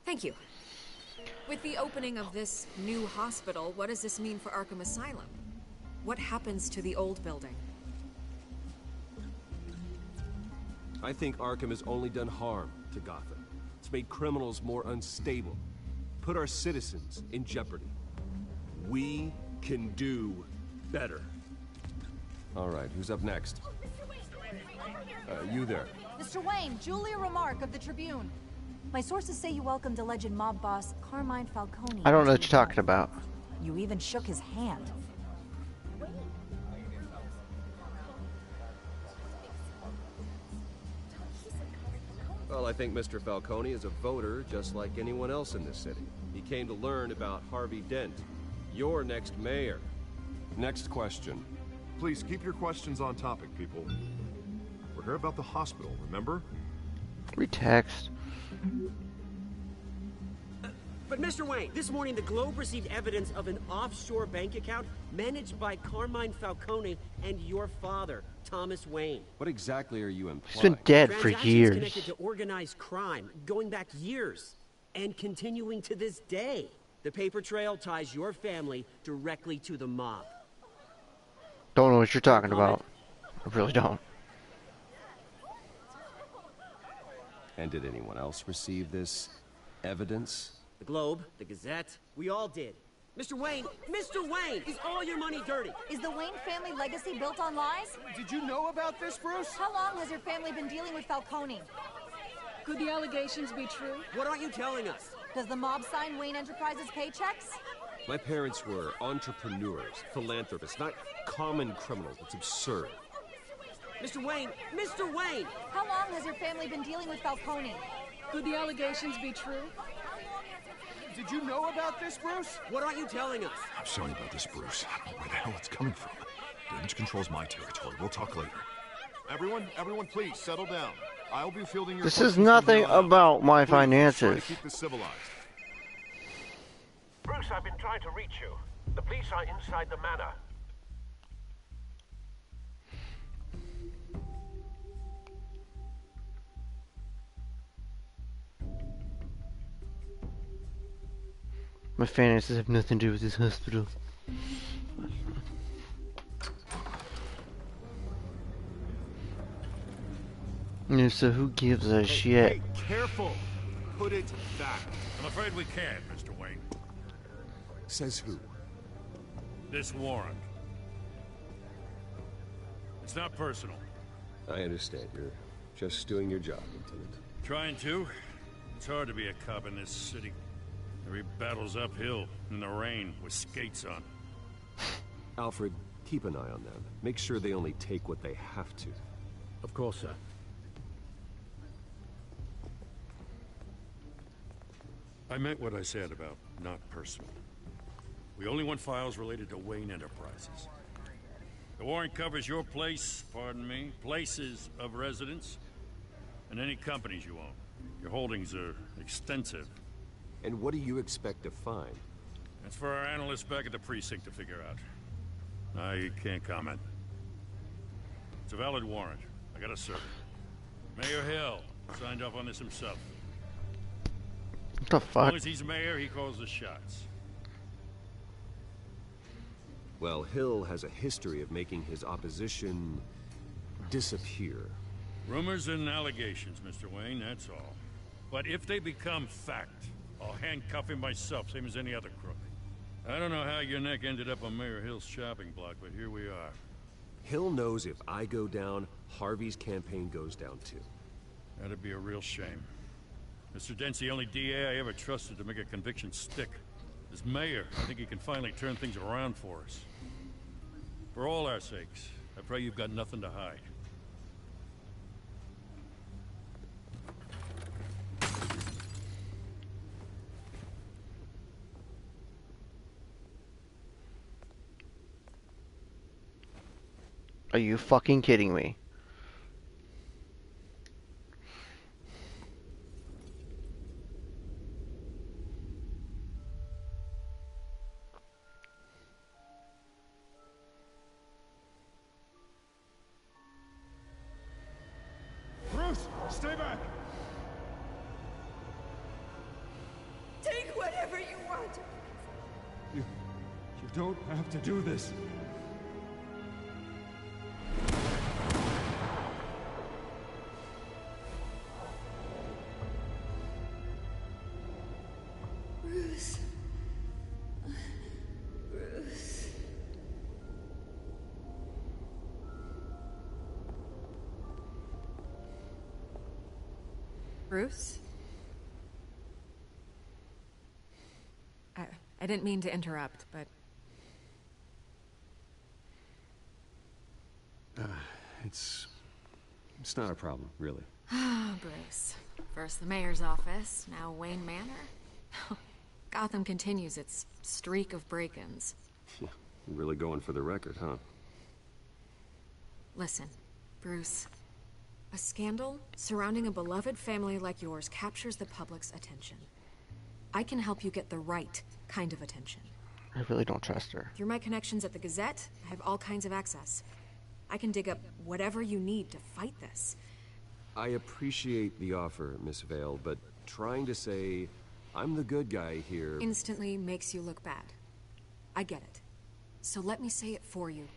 Thank you. With the opening of this new hospital, what does this mean for Arkham Asylum? What happens to the old building? I think Arkham has only done harm to Gotham. It's made criminals more unstable, put our citizens in jeopardy. We can do better. All right, who's up next? You there. Mr. Wayne, Julia Remark of the Tribune. My sources say you welcomed alleged mob boss Carmine Falcone. I don't know what you're talking about. You even shook his hand. Well, I think Mr. Falcone is a voter just like anyone else in this city. He came to learn about Harvey Dent, your next mayor. Next question. Please keep your questions on topic, people. We're here about the hospital, remember? Retext. But Mr. Wayne, this morning the Globe received evidence of an offshore bank account managed by Carmine Falcone and your father, Thomas Wayne. What exactly are you implying? He's been dead for years. Connected to organized crime, going back years, and continuing to this day. The paper trail ties your family directly to the mob. Don't know what you're talking about. I really don't. And did anyone else receive this evidence? The Globe, the Gazette, we all did. Mr. Wayne, is all your money dirty? Is the Wayne family legacy built on lies? Did you know about this, Bruce? How long has your family been dealing with Falcone? Could the allegations be true? What aren't you telling us? Does the mob sign Wayne Enterprises paychecks? My parents were entrepreneurs, philanthropists, not common criminals. It's absurd. Mr. Wayne! How long has your family been dealing with Falcone? Could the allegations be true? Did you know about this, Bruce? What aren't you telling us? I'm sorry about this, Bruce. I don't know where the hell it's coming from. Damage control's my territory. We'll talk later. Everyone, please settle down. I'll be fielding your This is nothing about my finances. Try to keep this civilized. Bruce, I've been trying to reach you. The police are inside the manor. My finances have nothing to do with this hospital. Yeah, so who gives a shit? Hey, careful! Put it back. I'm afraid we can't, Mr. Wayne. Says who? This warrant. It's not personal. I understand. You're just doing your job, Lieutenant. Trying to. It's hard to be a cop in this city. Every battle's uphill, in the rain, with skates on. Alfred, keep an eye on them. Make sure they only take what they have to. Of course, sir. I meant what I said about not personal. We only want files related to Wayne Enterprises. The warrant covers your place, pardon me, places of residence, and any companies you own. Your holdings are extensive. And what do you expect to find? That's for our analysts back at the precinct to figure out. I can't comment. It's a valid warrant. I got a search. Mayor Hill signed off on this himself. What the As fuck? long as he's mayor, he calls the shots. Well, Hill has a history of making his opposition disappear. Rumors and allegations, Mr. Wayne, that's all. But if they become fact, I'll handcuff him myself, same as any other crook. I don't know how your neck ended up on Mayor Hill's shopping block, but here we are. Hill knows if I go down, Harvey's campaign goes down too. That'd be a real shame. Mr. Dent's the only DA I ever trusted to make a conviction stick. As mayor, I think he can finally turn things around for us. For all our sakes, I pray you've got nothing to hide. Are you fucking kidding me? Bruce, stay back! Take whatever you want. You don't have to do this. Bruce. Bruce. Bruce? I didn't mean to interrupt, but... It's not a problem, really. Ah, Bruce. First the mayor's office, now Wayne Manor. Gotham continues its streak of break-ins. Really going for the record, huh? Listen, Bruce. A scandal surrounding a beloved family like yours captures the public's attention. I can help you get the right kind of attention. I really don't trust her. Through my connections at the Gazette, I have all kinds of access. I can dig up whatever you need to fight this. I appreciate the offer, Miss Vale, but trying to say I'm the good guy here... Instantly makes you look bad. I get it. So let me say it for you.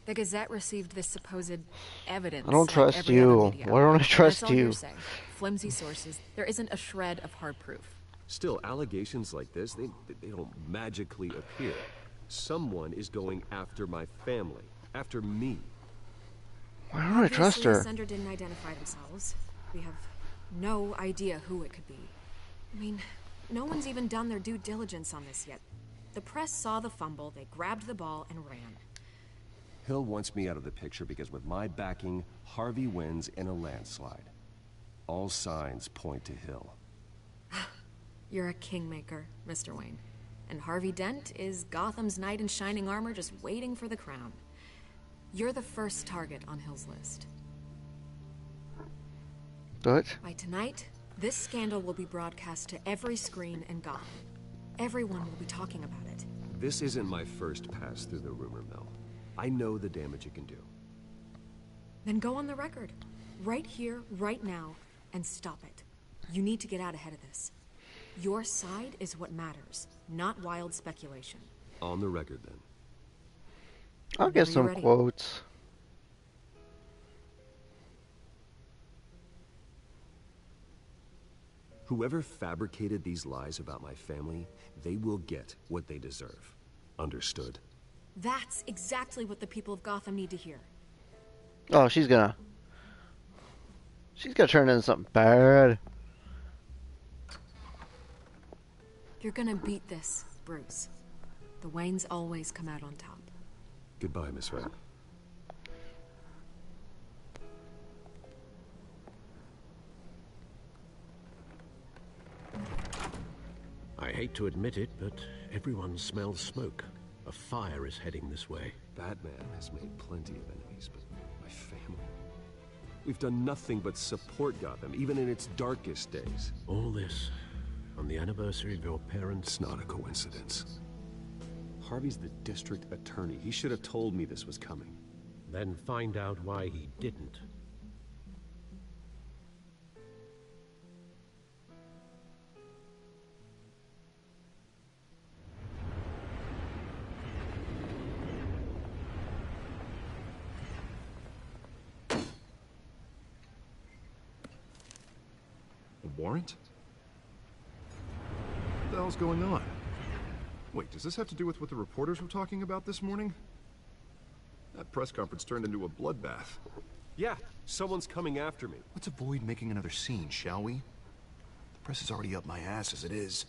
The Gazette received this supposed evidence. I don't like trust every other you. media. Why don't I trust That's all you? hearsay. Flimsy sources. There isn't a shred of hard proof. Still, allegations like this, they don't magically appear. Someone is going after my family. After me. Why don't I trust Obviously, her? the sender didn't identify themselves. We have no idea who it could be. I mean, no one's even done their due diligence on this yet. The press saw the fumble, they grabbed the ball and ran. Hill wants me out of the picture because with my backing, Harvey wins in a landslide. All signs point to Hill. You're a kingmaker, Mr. Wayne. And Harvey Dent is Gotham's knight in shining armor just waiting for the crown. You're the first target on Hill's list. What? By tonight, this scandal will be broadcast to every screen in Gotham. Everyone will be talking about it. This isn't my first pass through the rumor mill. I know the damage it can do. Then go on the record. Right here, right now, and stop it. You need to get out ahead of this. Your side is what matters, not wild speculation. On the record, then. I'll get some ready? quotes. Whoever fabricated these lies about my family, they will get what they deserve. Understood? That's exactly what the people of Gotham need to hear. Oh, she's gonna turn into something bad. You're gonna beat this, Bruce. The Waynes always come out on top. Goodbye, Miss Wayne. I hate to admit it, but everyone smells smoke. A fire is heading this way. Batman has made plenty of enemies, but my family... We've done nothing but support Gotham, even in its darkest days. All this on the anniversary of your parents'... It's not a coincidence. Harvey's the district attorney. He should have told me this was coming. Then find out why he didn't. A warrant? What the hell's going on? Wait, does this have to do with what the reporters were talking about this morning? That press conference turned into a bloodbath. Yeah, someone's coming after me. Let's avoid making another scene, shall we? The press is already up my ass as it is.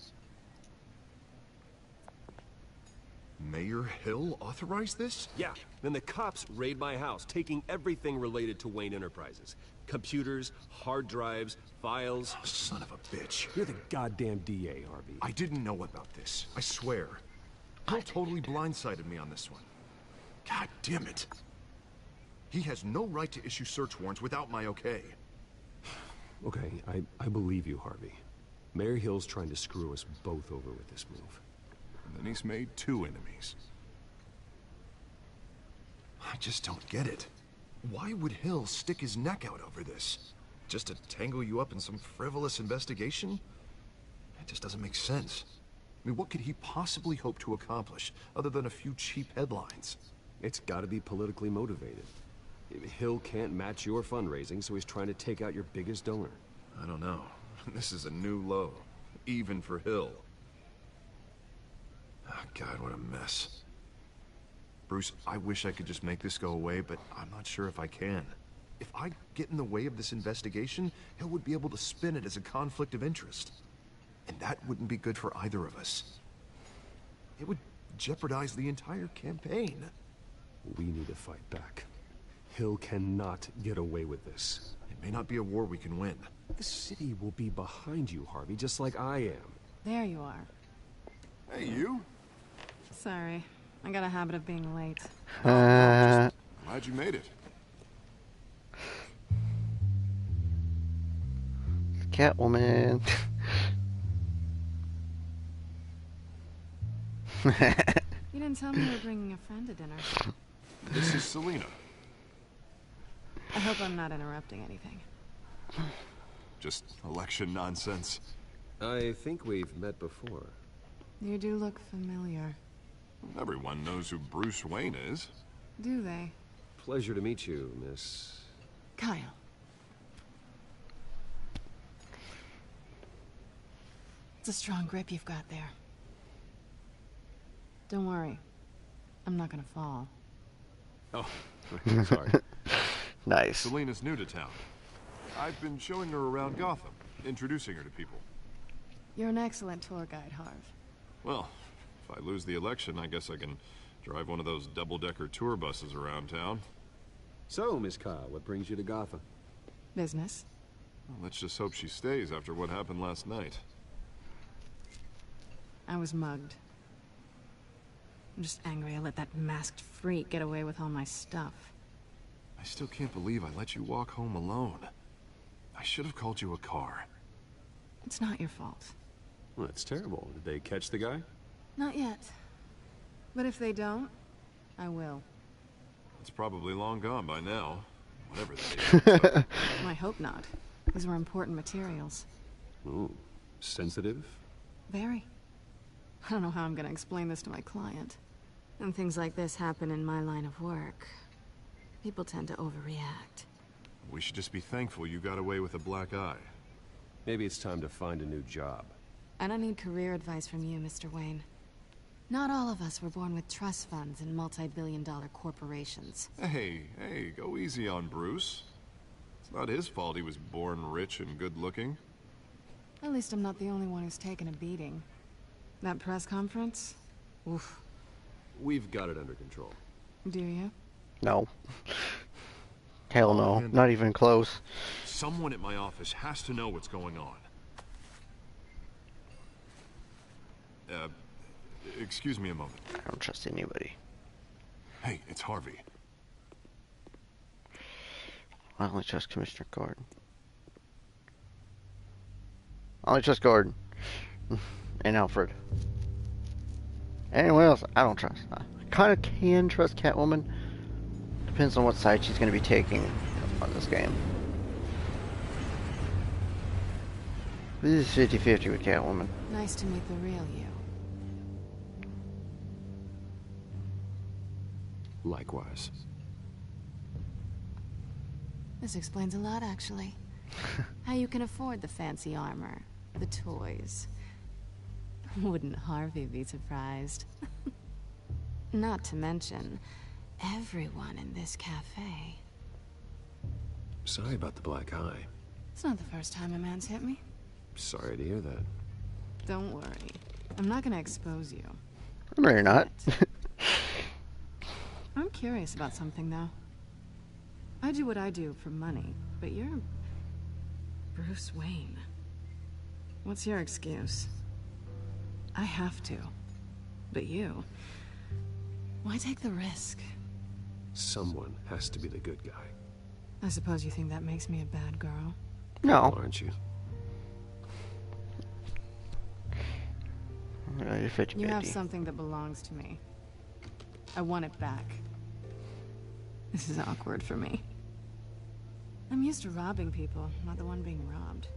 Mayor Hill authorized this? Yeah, then the cops raid my house, taking everything related to Wayne Enterprises. Computers, hard drives, files. Oh, son of a bitch. You're the goddamn DA, Harvey. I didn't know about this. I swear. Hill totally blindsided me on this one. God damn it. He has no right to issue search warrants without my okay. Okay, I believe you, Harvey. Mayor Hill's trying to screw us both over with this move. And then he's made 2 enemies. I just don't get it. Why would Hill stick his neck out over this? Just to tangle you up in some frivolous investigation? It just doesn't make sense. I mean, what could he possibly hope to accomplish, other than a few cheap headlines? It's gotta be politically motivated. Hill can't match your fundraising, so he's trying to take out your biggest donor. I don't know. This is a new low. Even for Hill. Oh, God, what a mess. Bruce, I wish I could just make this go away, but I'm not sure if I can. If I get in the way of this investigation, Hill would be able to spin it as a conflict of interest. And that wouldn't be good for either of us. It would jeopardize the entire campaign. We need to fight back. Hill cannot get away with this. It may not be a war we can win. The city will be behind you, Harvey, just like I am. There you are. Hey, you? Sorry. I got a habit of being late. Glad you made it. Catwoman. You didn't tell me you were bringing a friend to dinner. This is Selina. I hope I'm not interrupting anything. Just election nonsense. I think we've met before. You do look familiar. Everyone knows who Bruce Wayne is. Do they? Pleasure to meet you, Miss... Kyle. It's a strong grip you've got there. Don't worry. I'm not gonna fall. Oh, sorry. Nice. Selina's new to town. I've been showing her around Gotham, introducing her to people. You're an excellent tour guide, Harv. Well, if I lose the election, I guess I can drive one of those double-decker tour buses around town. So, Miss Kyle, what brings you to Gotham? Business. Well, let's just hope she stays after what happened last night. I was mugged. I'm just angry I let that masked freak get away with all my stuff. I still can't believe I let you walk home alone. I should have called you a car. It's not your fault. Well, that's terrible. Did they catch the guy? Not yet. But if they don't, I will. It's probably long gone by now. Whatever that is. I hope not. These were important materials. Ooh, sensitive? Very. I don't know how I'm gonna explain this to my client. When things like this happen in my line of work, people tend to overreact. We should just be thankful you got away with a black eye. Maybe it's time to find a new job. I don't need career advice from you, Mr. Wayne. Not all of us were born with trust funds and multi-billion-dollar corporations. Hey, go easy on Bruce. It's not his fault he was born rich and good-looking. At least I'm not the only one who's taken a beating. That press conference? Oof. We've got it under control. Do you? No. Hell no. And Not even close. someone at my office has to know what's going on. Excuse me a moment. I don't trust anybody. Hey, it's Harvey. I only trust Commissioner Gordon. I only trust Gordon. And Alfred. Anyone else, I don't trust. I kind of can trust Catwoman. Depends on what side she's going to be taking on this game. This is 50-50 with Catwoman. Nice to meet the real you. Likewise. This explains a lot, actually. How you can afford the fancy armor, the toys. Wouldn't Harvey be surprised? Not to mention, everyone in this cafe. Sorry about the black eye. It's not the first time a man's hit me. Sorry to hear that. Don't worry. I'm not gonna expose you. No, you're not. I'm curious about something, though. I do what I do for money, but you're Bruce Wayne. What's your excuse? I have to. But you... why take the risk? Someone has to be the good guy. I suppose you think that makes me a bad girl? No. Aren't you? You're 50-50. You have something that belongs to me. I want it back. This is awkward for me. I'm used to robbing people, not the one being robbed.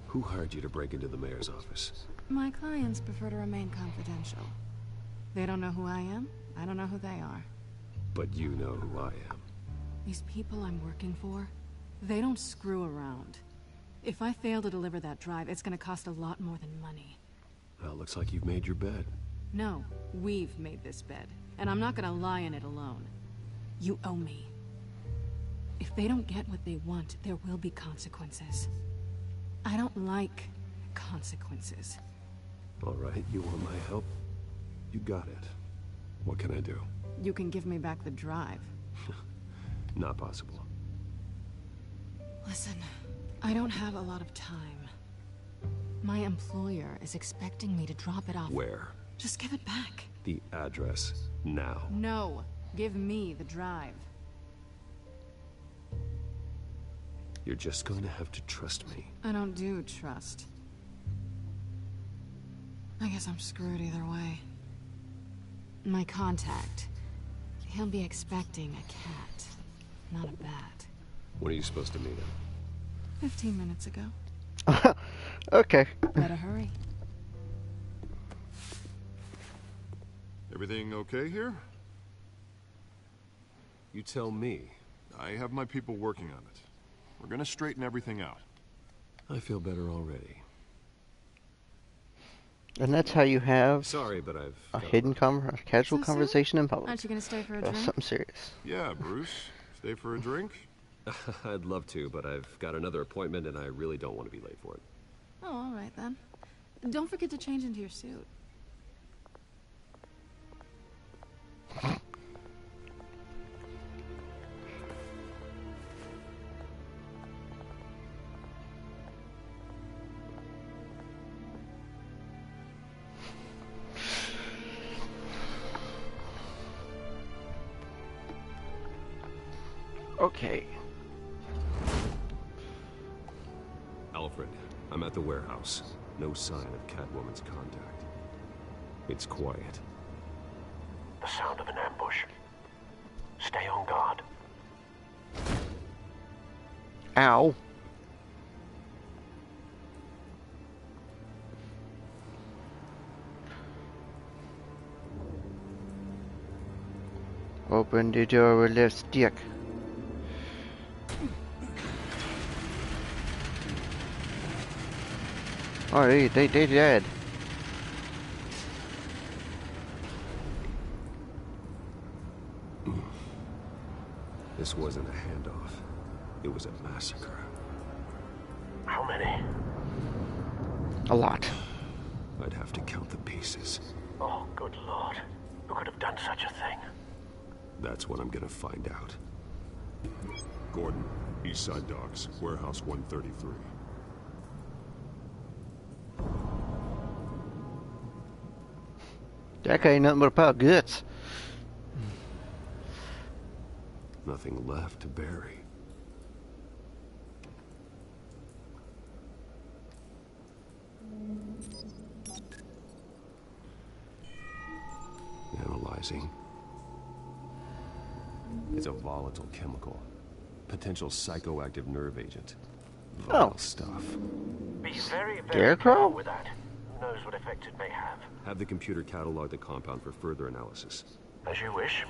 Who hired you to break into the mayor's office? My clients prefer to remain confidential. They don't know who I am, I don't know who they are. But you know who I am. These people I'm working for, they don't screw around. If I fail to deliver that drive, it's gonna cost a lot more than money. Well, looks like you've made your bed. No, we've made this bed, and I'm not gonna lie in it alone. You owe me. If they don't get what they want, there will be consequences. I don't like consequences. All right, you want my help? You got it. What can I do? You can give me back the drive. Not possible. Listen, I don't have a lot of time. My employer is expecting me to drop it off. Where? Just give it back. The address, now. No, give me the drive. You're just going to have to trust me. I don't do trust. I guess I'm screwed either way. My contact, he'll be expecting a cat, not a bat. When are you supposed to meet him? 15 minutes ago. Okay. Better hurry. Everything okay here? You tell me. I have my people working on it. We're gonna straighten everything out. I feel better already. And that's how you have Sorry, but I've a hidden casual So soon? conversation in public. Aren't you gonna stay for a That's drink? something serious. Yeah, Bruce. Stay for a drink? I'd love to, but I've got another appointment and I really don't want to be late for it. Oh, all right then. Don't forget to change into your suit. Okay. Alfred, I'm at the warehouse. No sign of Catwoman's contact. It's quiet. The sound of an ambush. Stay on guard. Ow. Open the door with left stick. Oh, they dead. This wasn't a handoff. It was a massacre. How many? A lot. I I'd have to count the pieces. Oh, good lord. Who could have done such a thing? That's what I'm gonna find out. Gordon, East Side Docks, Warehouse 133. That ain't nothing but about guts. Nothing left to bury. Analyzing. It's a volatile chemical. Potential psychoactive nerve agent. Vile stuff. Be very, very Scarecrow? careful with that. Who knows what effect it may have. Have the computer catalog the compound for further analysis. As you wish.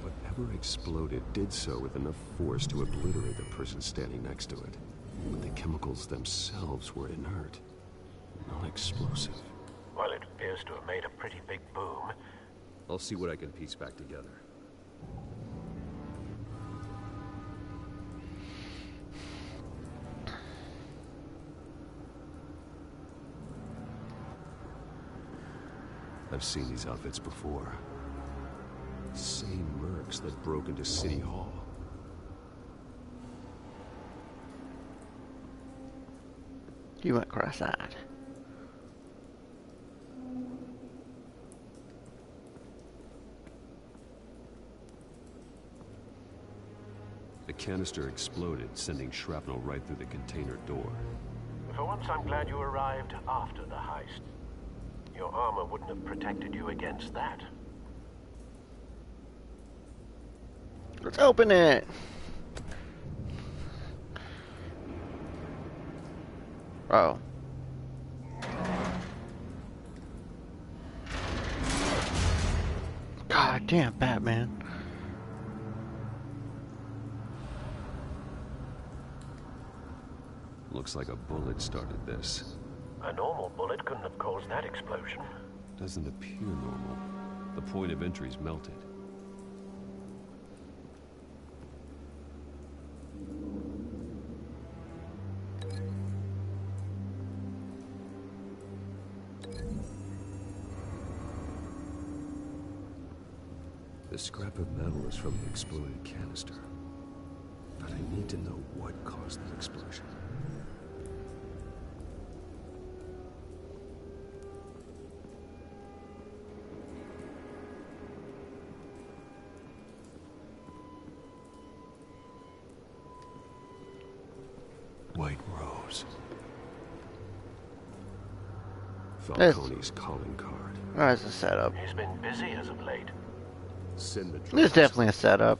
Whatever exploded did so with enough force to obliterate the person standing next to it. But the chemicals themselves were inert, non-explosive. Well, it appears to have made a pretty big boom. I'll see what I can piece back together. I've seen these outfits before. Same mercs that broke into City Hall. You went cross-eyed. The canister exploded, sending shrapnel right through the container door. For once, I'm glad you arrived after the heist. Your armor wouldn't have protected you against that. Let's open it. Oh. God damn, Batman. Looks like a bullet started this. A normal bullet couldn't have caused that explosion. Doesn't appear normal. The point of entry's melted. The scrap of metal is from the exploded canister. But I need to know what caused the explosion. White Rose. Falcone's calling card. That's a setup. He's been busy as of late. Send the This is definitely a setup.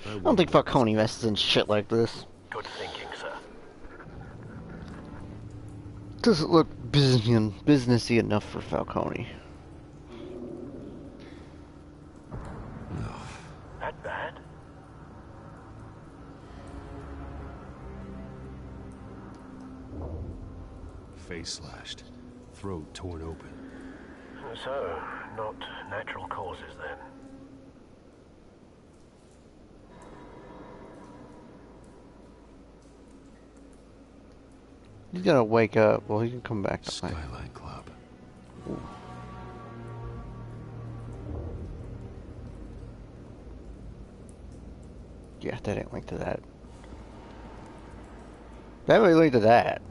I don't think Falcone messes in shit like this. Good thinking, sir. Doesn't look businessy enough for Falcone. That bad? Face slashed, throat torn open. So, not natural causes then. He's gotta wake up. Well, he can come back to Skyline Club. Ooh. Yeah, that ain't linked to that. That ain't linked to that.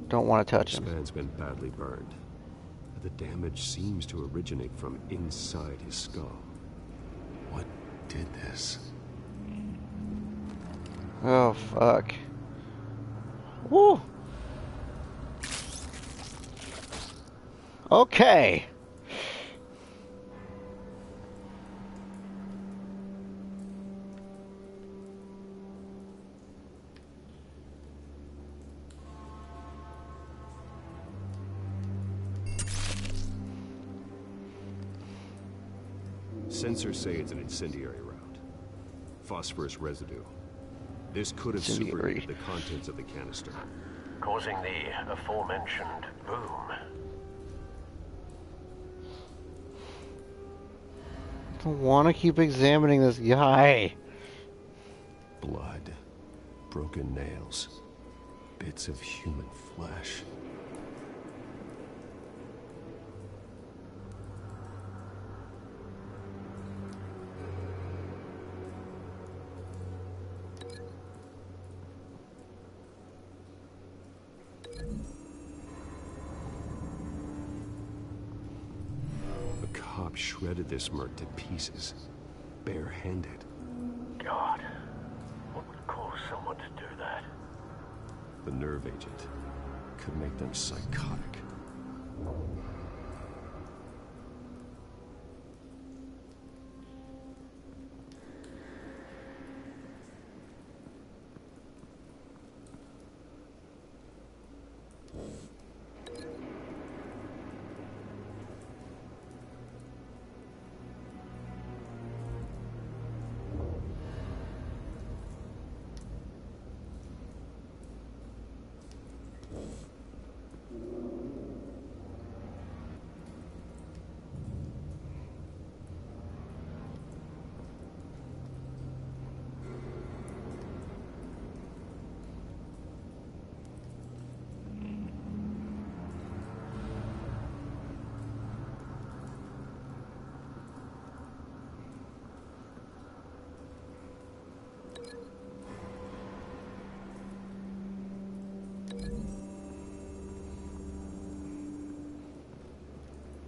Don't want to touch him. This man's been badly burned. But the damage seems to originate from inside his skull. What did this? Oh, fuck. Woo! Okay. Sensors say it's an incendiary round. Phosphorus residue. This could have superheated the contents of the canister, causing the aforementioned boom. I don't want to keep examining this guy. Blood, broken nails, bits of human flesh. Shredded this merc to pieces, bare-handed. God, what would cause someone to do that? The nerve agent could make them psychotic.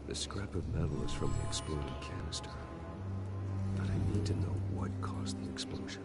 The scrap of metal is from the exploded canister. But I need to know what caused the explosion.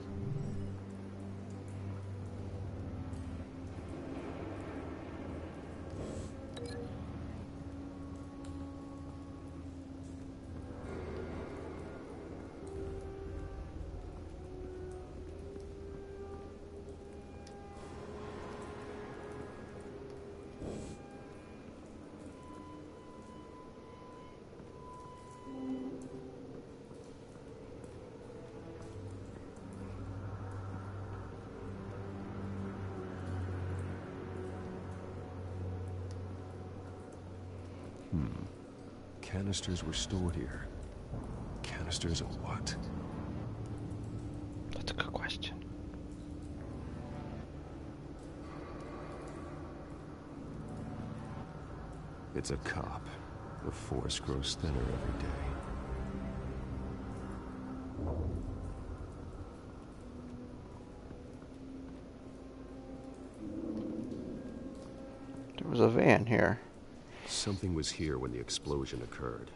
Canisters were stored here. Canisters of what? That's a good question. It's a cop. The force grows thinner every day. There was a van here. Something was here when the explosion occurred.